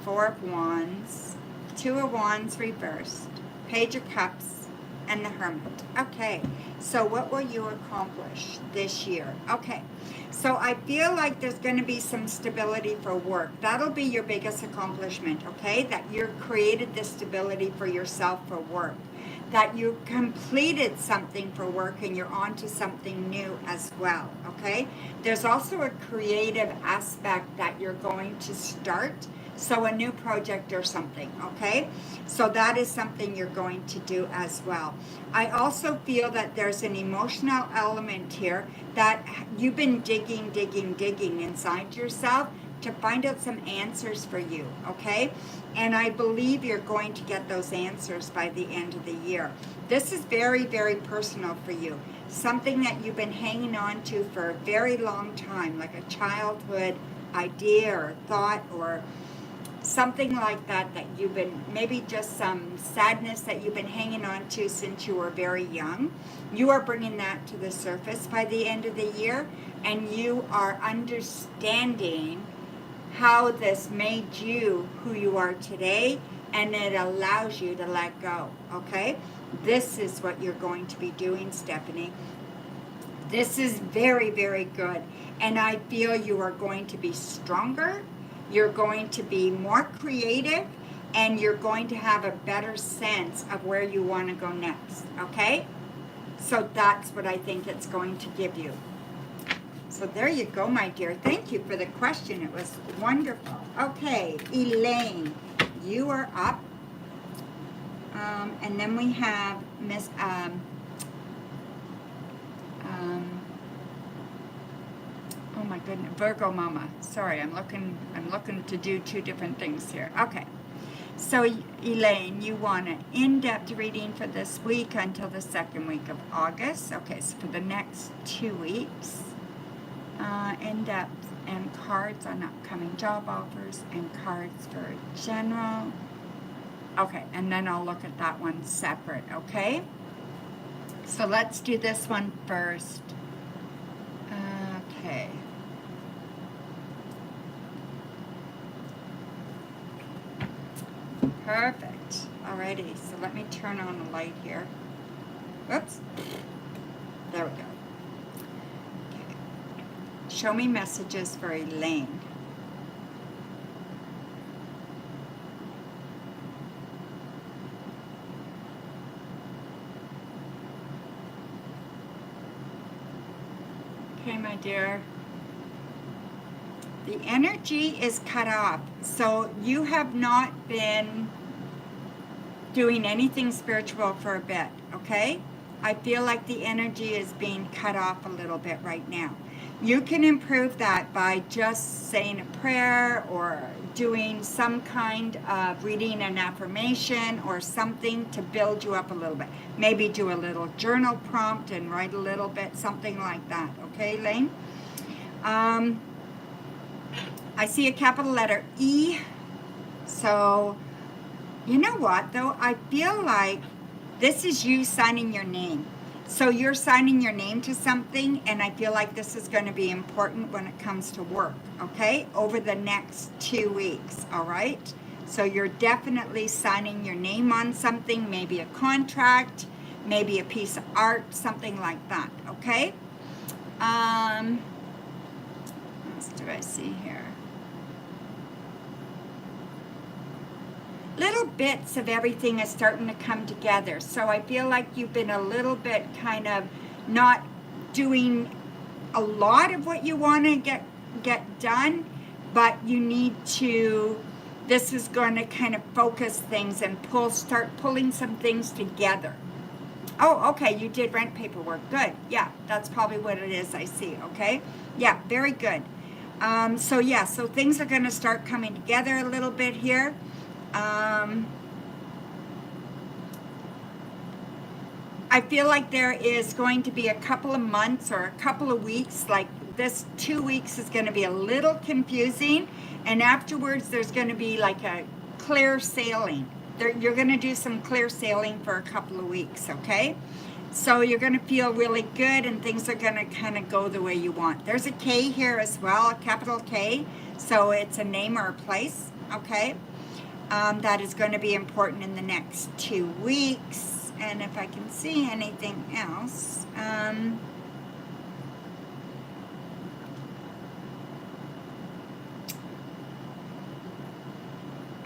A: Four of Wands, Two of Wands reversed, Page of Cups, and the Hermit. Okay, so what will you accomplish this year? Okay, so I feel like there's going to be some stability for work. That'll be your biggest accomplishment, okay? That you've created this stability for yourself for work. That you completed something for work and you're on to something new as well, okay? There's also a creative aspect that you're going to start, so a new project or something, okay? So that is something you're going to do as well. I also feel that there's an emotional element here that you've been digging inside yourself to find out some answers for you, okay? And I believe you're going to get those answers by the end of the year. This is very, very personal for you. Something that you've been hanging on to for a very long time, like a childhood idea or thought or something like that, that you've been, maybe just some sadness that you've been hanging on to since you were very young. You are bringing that to the surface by the end of the year, and you are understanding how this made you who you are today, and it allows you to let go, okay? This is what you're going to be doing, Stephanie. This is very, very good, and I feel you are going to be stronger, you're going to be more creative, and you're going to have a better sense of where you want to go next, okay? So that's what I think it's going to give you. So there you go, my dear. Thank you for the question. It was wonderful. Okay, Elaine, you are up. And then we have Miss oh my goodness, Virgo Mama. Sorry, I'm looking to do two different things here. Okay. So Elaine, you want an in-depth reading for this week until the second week of August. Okay, so for the next 2 weeks. In-depth and cards on upcoming job offers and cards for general. Okay, and then I'll look at that one separate, okay? So let's do this one first. Okay. Perfect. Alrighty, so let me turn on the light here. Whoops. There we go. Show me messages for Elaine. Okay, my dear. The energy is cut off. So you have not been doing anything spiritual for a bit, okay? I feel like the energy is being cut off a little bit right now. You can improve that by just saying a prayer or doing some kind of reading an affirmation or something to build you up a little bit. Maybe do a little journal prompt and write a little bit, something like that. Okay, Elaine? I see a capital letter E. So, you know what, though? I feel like this is you signing your name. So you're signing your name to something, and I feel like this is going to be important when it comes to work, okay? Over the next 2 weeks, all right? So you're definitely signing your name on something, maybe a contract, maybe a piece of art, something like that, okay? What else do I see here? Little bits of everything is starting to come together. So I feel like you've been a little bit kind of not doing a lot of what you want to get done, but you need to, this is going to kind of focus things and start pulling some things together. Oh, okay, you did rent paperwork. Good. Yeah, that's probably what it is. I see. Okay. Yeah, very good. So yeah, so things are going to start coming together a little bit here. Um, I feel like there is going to be a couple of months or a couple of weeks, like this 2 weeks is going to be a little confusing, and afterwards there's going to be like a clear sailing. You're going to do some clear sailing for a couple of weeks, okay? So you're going to feel really good, and things are going to kind of go the way you want. There's a K here as well, a capital K, so it's a name or a place, okay? That is going to be important in the next 2 weeks. And if I can see anything else,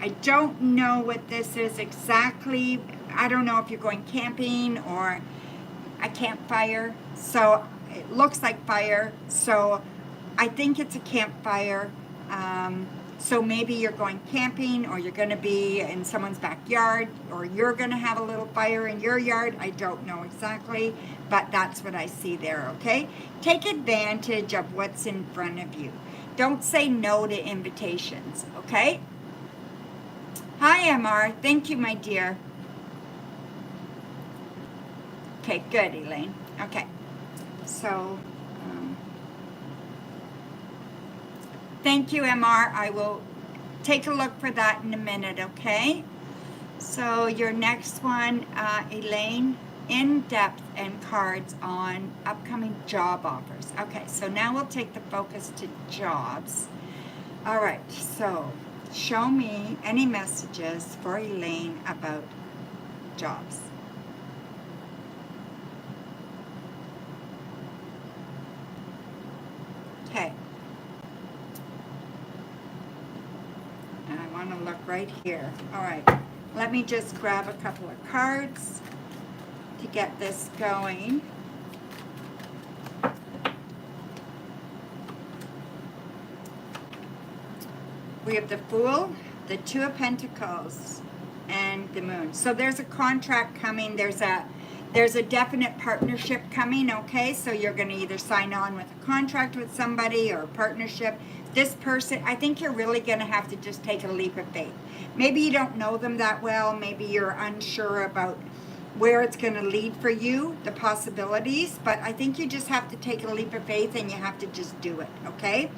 A: I don't know what this is exactly. I don't know if you're going camping or a campfire. So it looks like fire. So I think it's a campfire. So maybe you're going camping, or you're going to be in someone's backyard, or you're going to have a little fire in your yard. I don't know exactly, but that's what I see there, okay? Take advantage of what's in front of you. Don't say no to invitations, okay? Hi, MR. Thank you, my dear. Okay, good, Elaine. Okay, so thank you, MR. I will take a look for that in a minute, okay? So your next one, Elaine, in-depth and cards on upcoming job offers. Okay, so now we'll take the focus to jobs. All right, so show me any messages for Elaine about jobs. Okay. And I want to look right here. All right, let me just grab a couple of cards to get this going. We have the Fool, the Two of Pentacles, and the Moon. So there's a contract coming. There's a definite partnership coming, okay? So you're going to either sign on with a contract with somebody or a partnership. This person, I think you're really going to have to just take a leap of faith. Maybe you don't know them that well. Maybe you're unsure about where it's going to lead for you, the possibilities. But I think you just have to take a leap of faith, and you have to just do it, okay?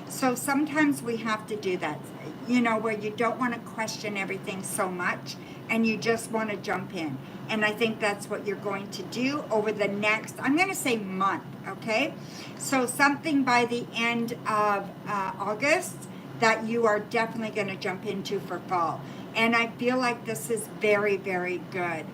A: So sometimes we have to do that, you know, where you don't want to question everything so much, and you just want to jump in. And I think that's what you're going to do over the next, I'm going to say month, okay? So something by the end of August that you are definitely going to jump into for fall. And I feel like this is very, very good.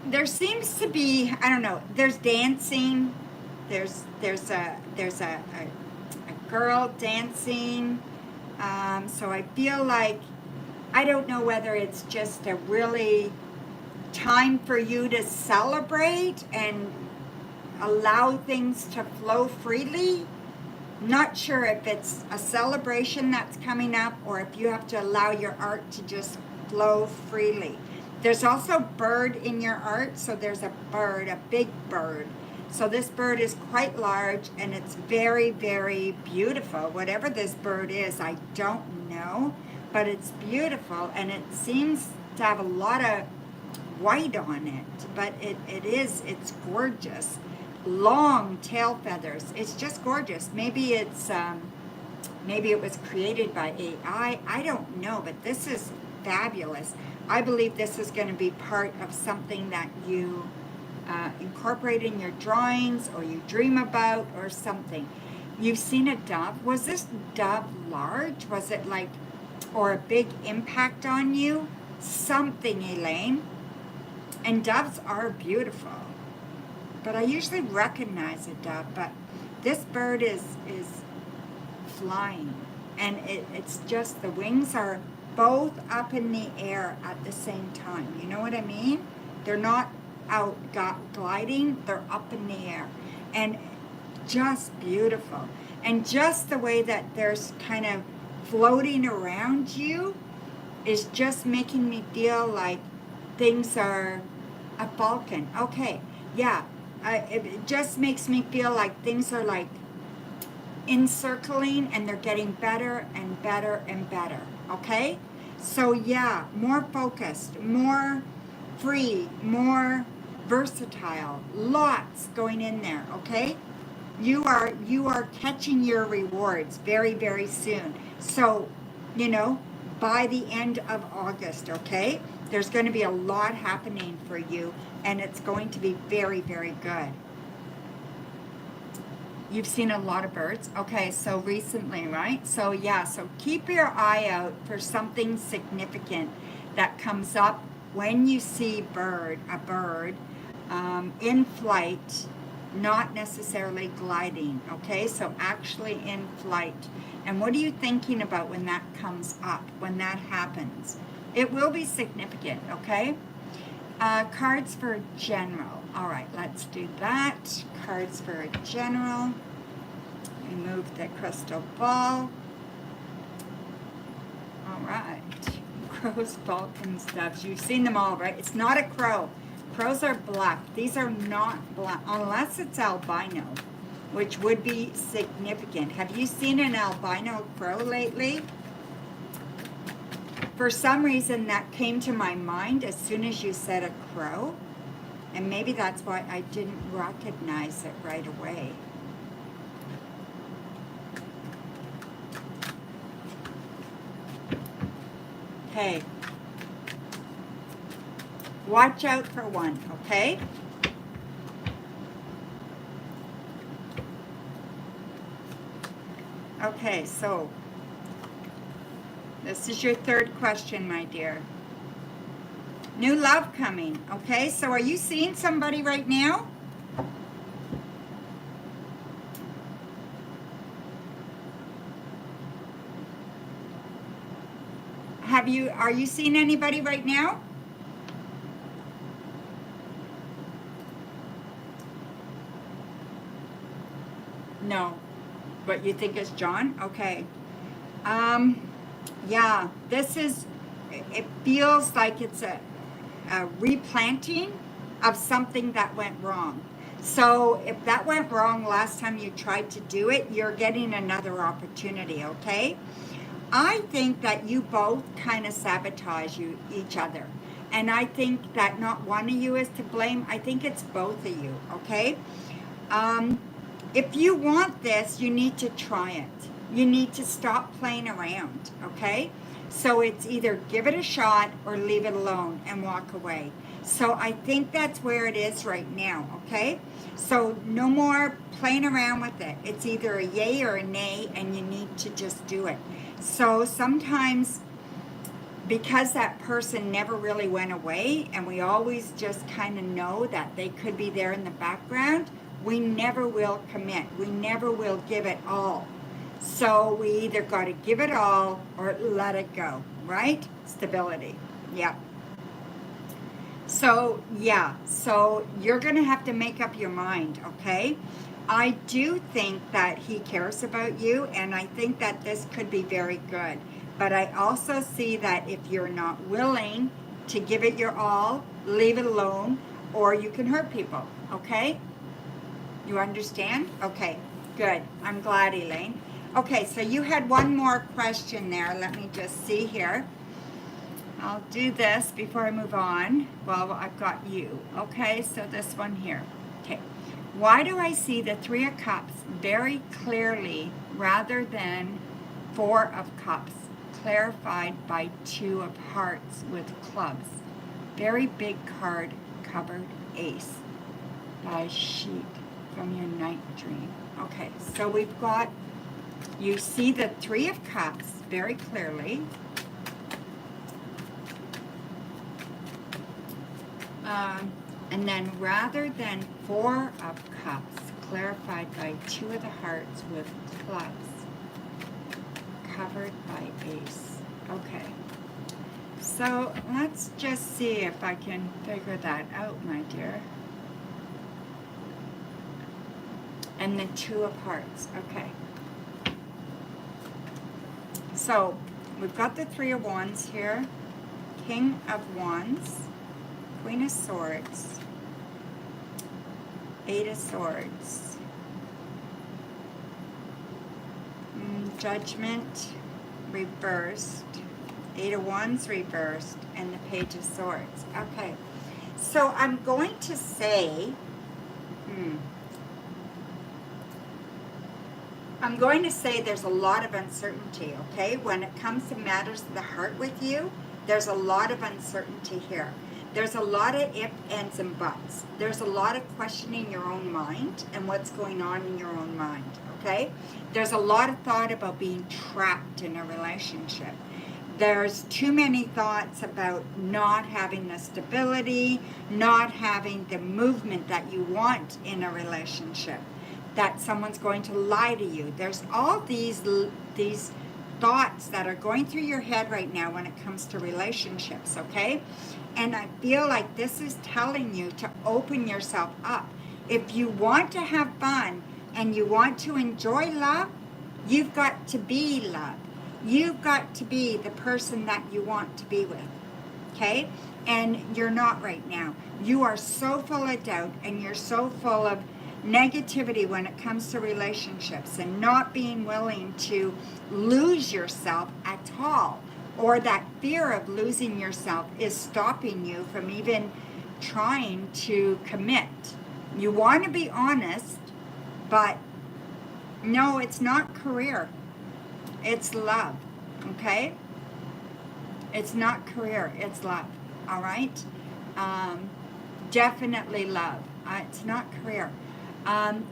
A: There seems to be, I don't know, there's dancing, there's a girl dancing, so I feel like, I don't know whether it's just a really time for you to celebrate and allow things to flow freely. Not sure if it's a celebration that's coming up, or if you have to allow your art to just flow freely. There's also bird in your art, so there's a bird, a big bird. So this bird is quite large, and it's very, very beautiful. Whatever this bird is, I don't know, but it's beautiful, and it seems to have a lot of white on it, but it's gorgeous. Long tail feathers. It's just gorgeous. Maybe it was created by AI. I don't know, but this is fabulous. I believe this is going to be part of something that you incorporate in your drawings, or you dream about, or something. You've seen a dove. Was this dove large? Was it like, or a big impact on you? Something, Elaine. And doves are beautiful. But I usually recognize a dove, but this bird is flying, and it's just, the wings are both up in the air at the same time. You know what I mean? They're not out gliding, they're up in the air, and just beautiful. And just the way that there's kind of floating around you is just making me feel like things are a falcon. Okay, yeah, it just makes me feel like things are like encircling and they're getting better and better and better. Okay, so yeah, more focused, more free, more versatile, lots going in there. Okay, you are catching your rewards very, very soon. So, you know, by the end of August, okay, there's going to be a lot happening for you, and it's going to be very, very good. You've seen a lot of birds. Okay, so recently, right? So yeah, so keep your eye out for something significant that comes up when you see a bird in flight, not necessarily gliding. Okay, so actually in flight. And what are you thinking about when that comes up, when that happens? It will be significant, okay? Cards for general. All right, let's do that. Cards for general. Remove the crystal ball. All right. Crows, falcons, doves. You've seen them all, right? It's not a crow. Crows are black. These are not black, unless it's albino, which would be significant. Have you seen an albino crow lately? For some reason, that came to my mind as soon as you said a crow, and maybe that's why I didn't recognize it right away. Okay. Watch out for one, okay? Okay, so this is your third question, my dear. New love coming, okay? So are you seeing somebody right now? Are you seeing anybody right now? No, but you think it's John? Okay. Yeah, it feels like it's a replanting of something that went wrong. So if that went wrong last time you tried to do it, you're getting another opportunity, okay? I think that you both kind of sabotage each other. And I think that not one of you is to blame. I think it's both of you, okay? If you want this, you need to try it. You need to stop playing around, okay? So it's either give it a shot or leave it alone and walk away. So I think that's where it is right now, okay? So no more playing around with it. It's either a yay or a nay, and you need to just do it. So sometimes, because that person never really went away, and we always just kind of know that they could be there in the background, we never will commit. We never will give it all. So we either got to give it all or let it go, right? Stability. Yep. So, yeah. So you're going to have to make up your mind, okay? I do think that he cares about you, and I think that this could be very good. But I also see that if you're not willing to give it your all, leave it alone, or you can hurt people, okay? You understand? Okay, good. I'm glad, Elaine. Okay, so you had one more question there. Let me just see here. I'll do this before I move on. Well, I've got you. Okay, so this one here. Okay. Why do I see the Three of Cups very clearly rather than Four of Cups, clarified by Two of Hearts with clubs? Very big card, covered Ace by Sheep from your night dream. Okay, so we've got, you see the Three of Cups very clearly. And then rather than Four of Cups, clarified by Two of the Hearts with clubs, covered by Ace. Okay. So let's just see if I can figure that out, my dear. And the Two of Hearts. Okay. So we've got the Three of Wands here, King of Wands, Queen of Swords, Eight of Swords, Judgment reversed, Eight of Wands reversed, and the Page of Swords. Okay, so I'm going to say, there's a lot of uncertainty, okay? When it comes to matters of the heart with you, there's a lot of uncertainty here. There's a lot of ifs, ands, and buts. There's a lot of questioning your own mind and what's going on in your own mind, okay? There's a lot of thought about being trapped in a relationship. There's too many thoughts about not having the stability, not having the movement that you want in a relationship, that someone's going to lie to you. There's all these thoughts that are going through your head right now when it comes to relationships, okay? And I feel like this is telling you to open yourself up. If you want to have fun and you want to enjoy love, you've got to be love. You've got to be the person that you want to be with, okay? And you're not right now. You are so full of doubt and you're so full of negativity when it comes to relationships and not being willing to lose yourself at all, or that fear of losing yourself is stopping you from even trying to commit. You want to be honest, but no, it's not career. It's love, okay? It's not career, it's love, all right? Definitely love. It's not career.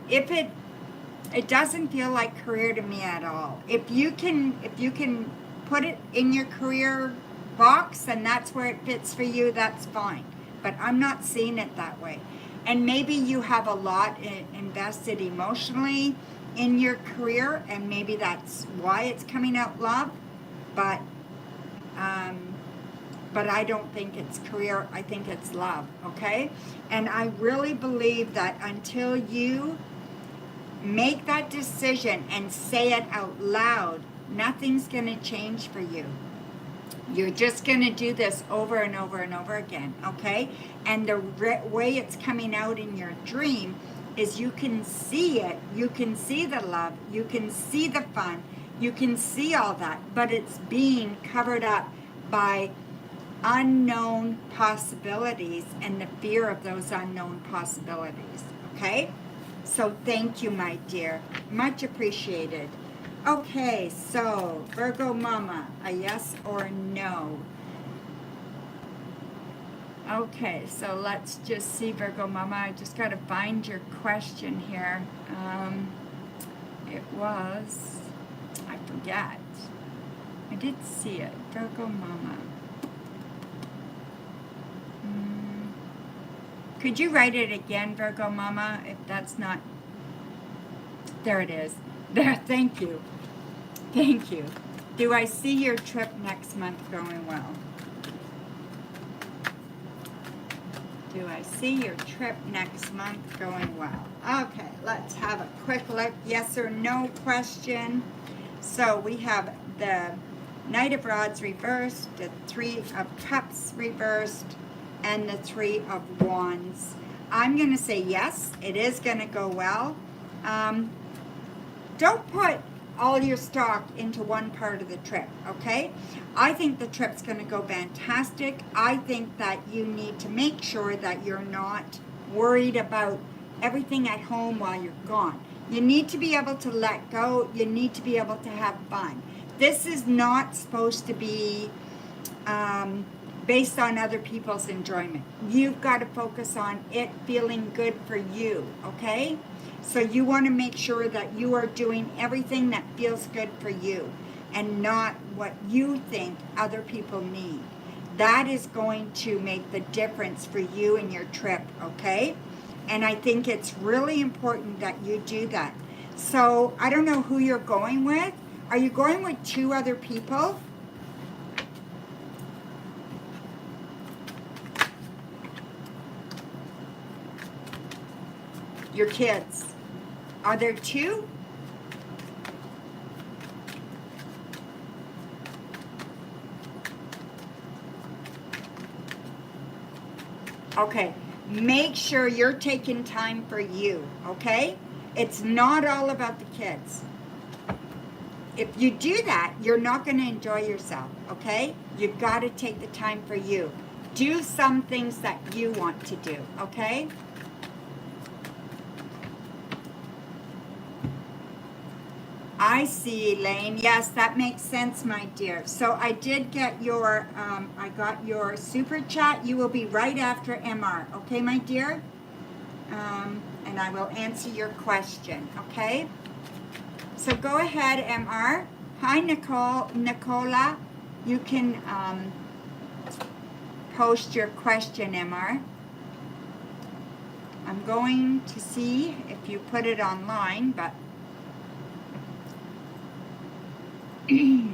A: If it doesn't feel like career to me at all. If you can put it in your career box and that's where it fits for you, that's fine. But I'm not seeing it that way. And maybe you have a lot invested emotionally in your career, and maybe that's why it's coming out love. But I don't think it's career. I think it's love, okay? And I really believe that until you make that decision and say it out loud, nothing's going to change for you. You're just going to do this over and over and over again, okay? And the way it's coming out in your dream is you can see it. You can see the love. You can see the fun. You can see all that. But it's being covered up by unknown possibilities and the fear of those unknown possibilities, okay? So thank you, my dear. Much appreciated. Okay, so Virgo Mama, a yes or no? Okay, so let's just see, Virgo Mama. I just got to find your question here. It was, I forget. I did see it. Virgo Mama. Could you write it again, Virgo Mama, if that's not... There it is. There, thank you. Thank you. Do I see your trip next month going well? Do I see your trip next month going well? Okay, let's have a quick look. Yes or no question. So we have the Knight of Rods reversed, the Three of Cups reversed, and the Three of Wands. I'm going to say yes, it is going to go well. Don't put all your stock into one part of the trip, okay? I think the trip's going to go fantastic. I think that you need to make sure that you're not worried about everything at home while you're gone. You need to be able to let go. You need to be able to have fun. This is not supposed to be based on other people's enjoyment. You've got to focus on it feeling good for you, okay? So you want to make sure that you are doing everything that feels good for you and not what you think other people need. That is going to make the difference for you and your trip, okay? And I think it's really important that you do that. So I don't know who you're going with. Are you going with 2 other people? Your kids. Are there 2? Okay, make sure you're taking time for you, okay? It's not all about the kids. If you do that, you're not going to enjoy yourself, okay? You've got to take the time for you. Do some things that you want to do, okay? I see, Elaine. Yes, that makes sense, my dear. So I did get your, I got your super chat. You will be right after MR, okay, my dear? And I will answer your question, okay? So go ahead, MR. Hi, Nicola. You can post your question, MR. I'm going to see if you put it online, but okay,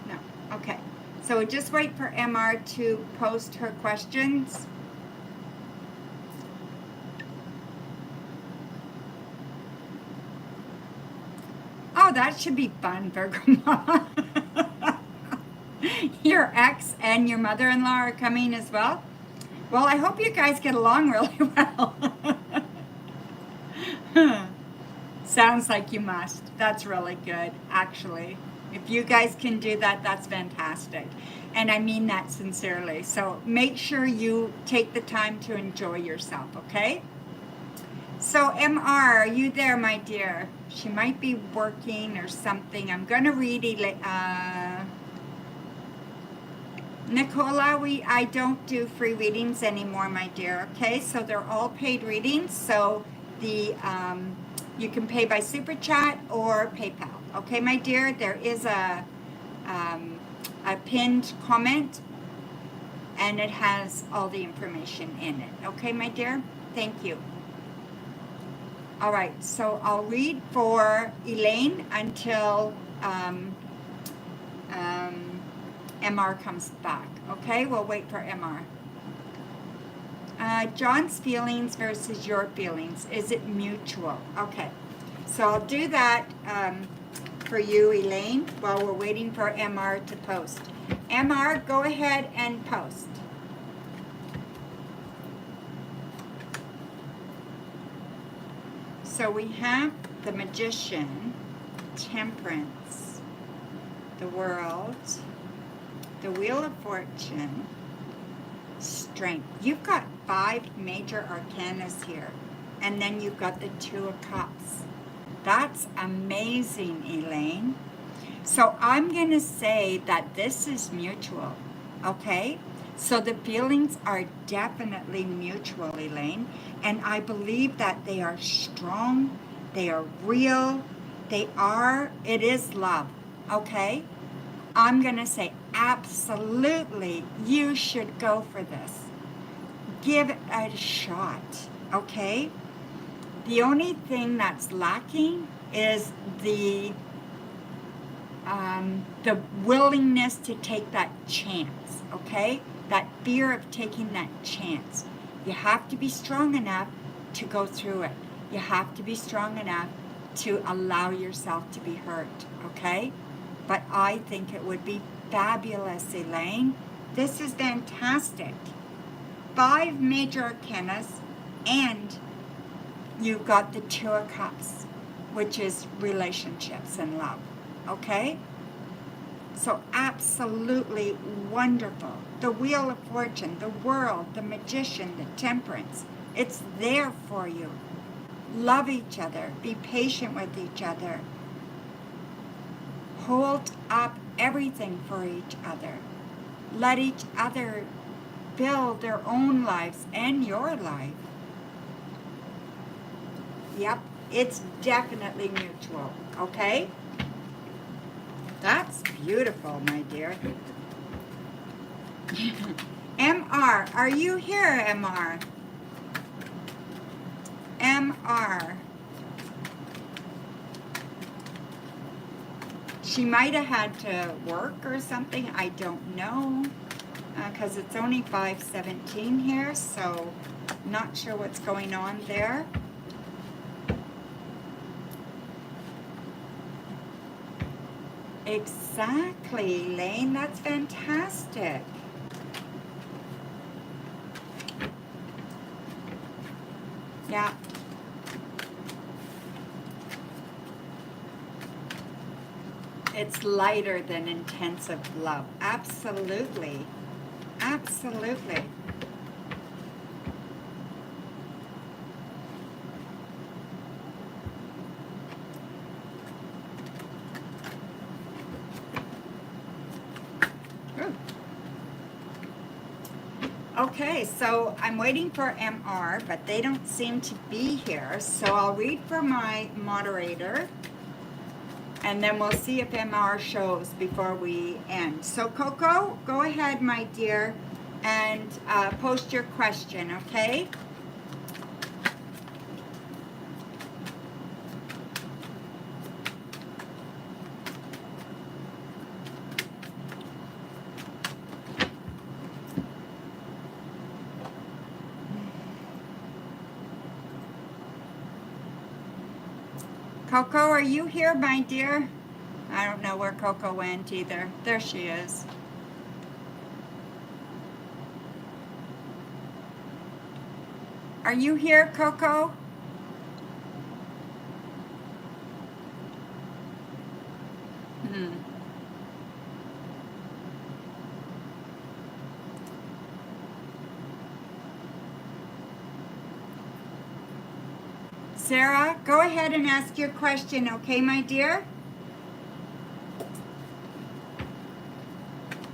A: no, okay. So just wait for MR to post her questions. Oh, that should be fun, Virgo Mama. Your ex and your mother-in-law are coming as well? Well, I hope you guys get along really well. Sounds like you must. That's really good, actually. If you guys can do that, that's fantastic. And I mean that sincerely. So make sure you take the time to enjoy yourself, okay? So MR, are you there, my dear? She might be working or something. I'm going to read Nicola, I don't do free readings anymore, my dear, okay? So they're all paid readings. So the you can pay by Super Chat or PayPal, okay, my dear? There is a pinned comment, and it has all the information in it, okay, my dear? Thank you. All right, so I'll read for Elaine until MR comes back. Okay, we'll wait for MR. John's feelings versus your feelings. Is it mutual? Okay, so I'll do that for you, Elaine, while we're waiting for MR to post. MR, go ahead and post. So we have the Magician, Temperance, the World, the Wheel of Fortune, Strength. You've got 5 major arcanas here, and then you've got the 2 of Cups. That's amazing, Elaine. So I'm going to say that this is mutual, okay? So the feelings are definitely mutual, Elaine, and I believe that they are strong, they are real, it is love, okay? I'm going to say absolutely you should go for this. Give it a shot, okay? The only thing that's lacking is the willingness to take that chance, okay? That fear of taking that chance. You have to be strong enough to go through it. You have to be strong enough to allow yourself to be hurt, okay? But I think it would be fabulous, Elaine. This is fantastic. 5 major arcanas, and you've got the 2 of Cups, which is relationships and love, okay? So absolutely wonderful. The Wheel of Fortune, the World, the Magician, the Temperance. It's there for you. Love each other. Be patient with each other. Hold up everything for each other. Let each other build their own lives and your life. Yep, it's definitely mutual, okay? That's beautiful, my dear. MR, are you here, MR? MR. She might have had to work or something. I don't know, because it's only 5:17 here, so not sure what's going on there. Exactly, Elaine. That's fantastic. Yeah. It's lighter than intensive love. Absolutely. Absolutely. Ooh. Okay, so I'm waiting for MR, but they don't seem to be here. So I'll read for my moderator, and then we'll see if MR shows before we end. So Coco, go ahead, my dear, and post your question, okay? Coco, are you here, my dear? I don't know where Coco went either. There she is. Are you here, Coco? Hmm. Sarah, go ahead and ask your question, okay, my dear?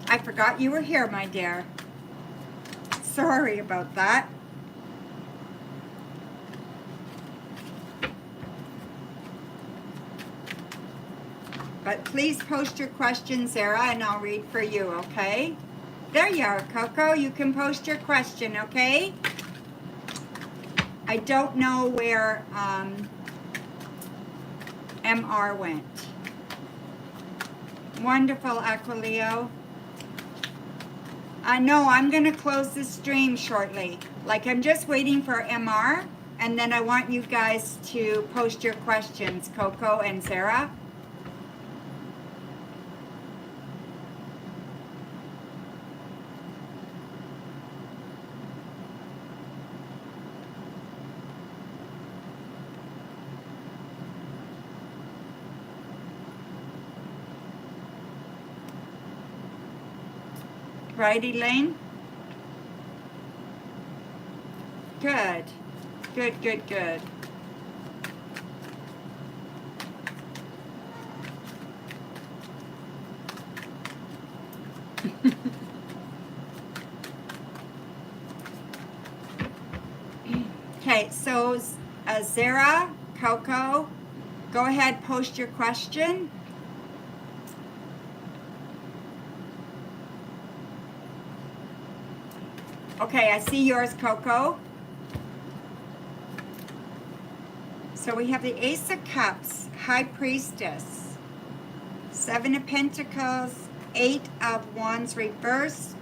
A: I forgot you were here, my dear. Sorry about that. But please post your question, Sarah, and I'll read for you, okay? There you are, Coco. You can post your question, okay? I don't know where MR went. Wonderful, Aquileo. No, I'm going to close the stream shortly. Like, I'm just waiting for MR, and then I want you guys to post your questions, Coco and Sarah. Right, Elaine? Good. Good, good, good. Okay, so Zara, Coco, go ahead, post your question. Okay, I see yours, Coco. So we have the Ace of Cups, High Priestess, Seven of Pentacles, Eight of Wands reversed,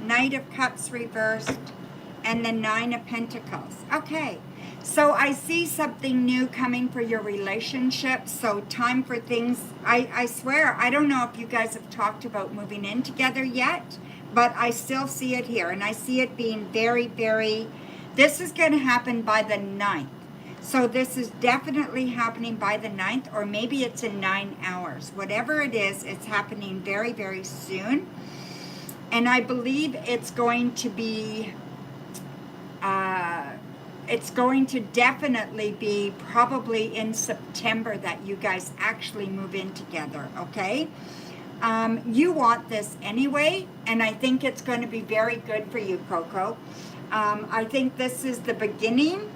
A: Knight of Cups reversed, and the Nine of Pentacles. Okay, so I see something new coming for your relationship. So time for things, I swear, I don't know if you guys have talked about moving in together yet, but I still see it here. And I see it being very, very, this is going to happen by the 9th. So this is definitely happening by the 9th, or maybe it's in 9 hours. Whatever it is, it's happening very, very soon. And I believe it's going to be, it's going to definitely be probably in September that you guys actually move in together, okay? You want this anyway, and I think it's going to be very good for you, Coco. I think this is the beginning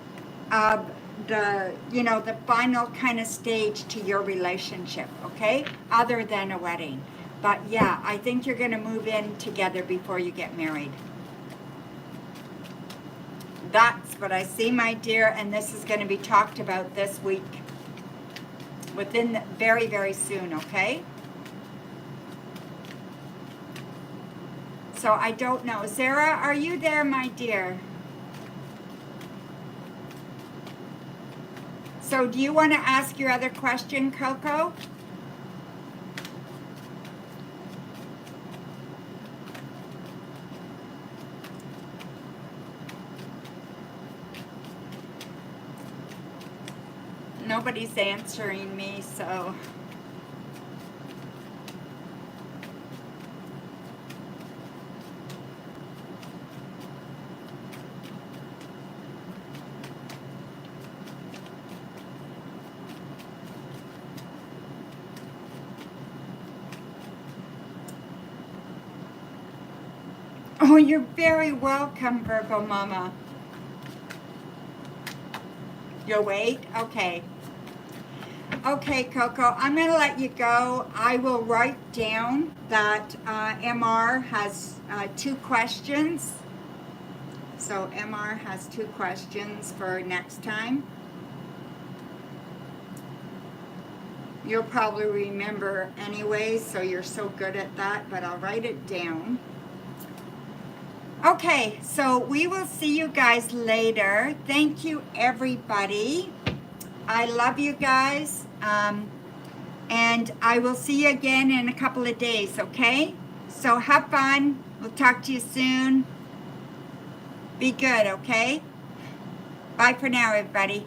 A: of the final kind of stage to your relationship, okay? Other than a wedding. But yeah, I think you're going to move in together before you get married. That's what I see, my dear, and this is going to be talked about this week. Within very, very soon, okay? So I don't know. Sarah, are you there, my dear? So do you want to ask your other question, Coco? nobody's answering me, so. Oh, you're very welcome, Virgo Mama. You'll wait? Okay. Okay, Coco, I'm going to let you go. I will write down that MR has 2 questions. So MR has 2 questions for next time. You'll probably remember anyway, so you're so good at that, but I'll write it down. Okay, so we will see you guys later. Thank you, everybody. I love you guys. And I will see you again in a couple of days, okay? So have fun. We'll talk to you soon. Be good, okay? Bye for now, everybody.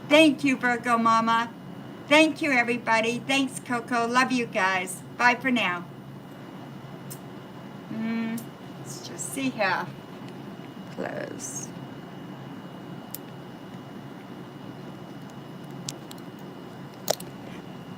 A: Thank you, Virgo Mama. Thank you, everybody. Thanks, Coco. Love you guys. Bye for now. Let's just see here. Close.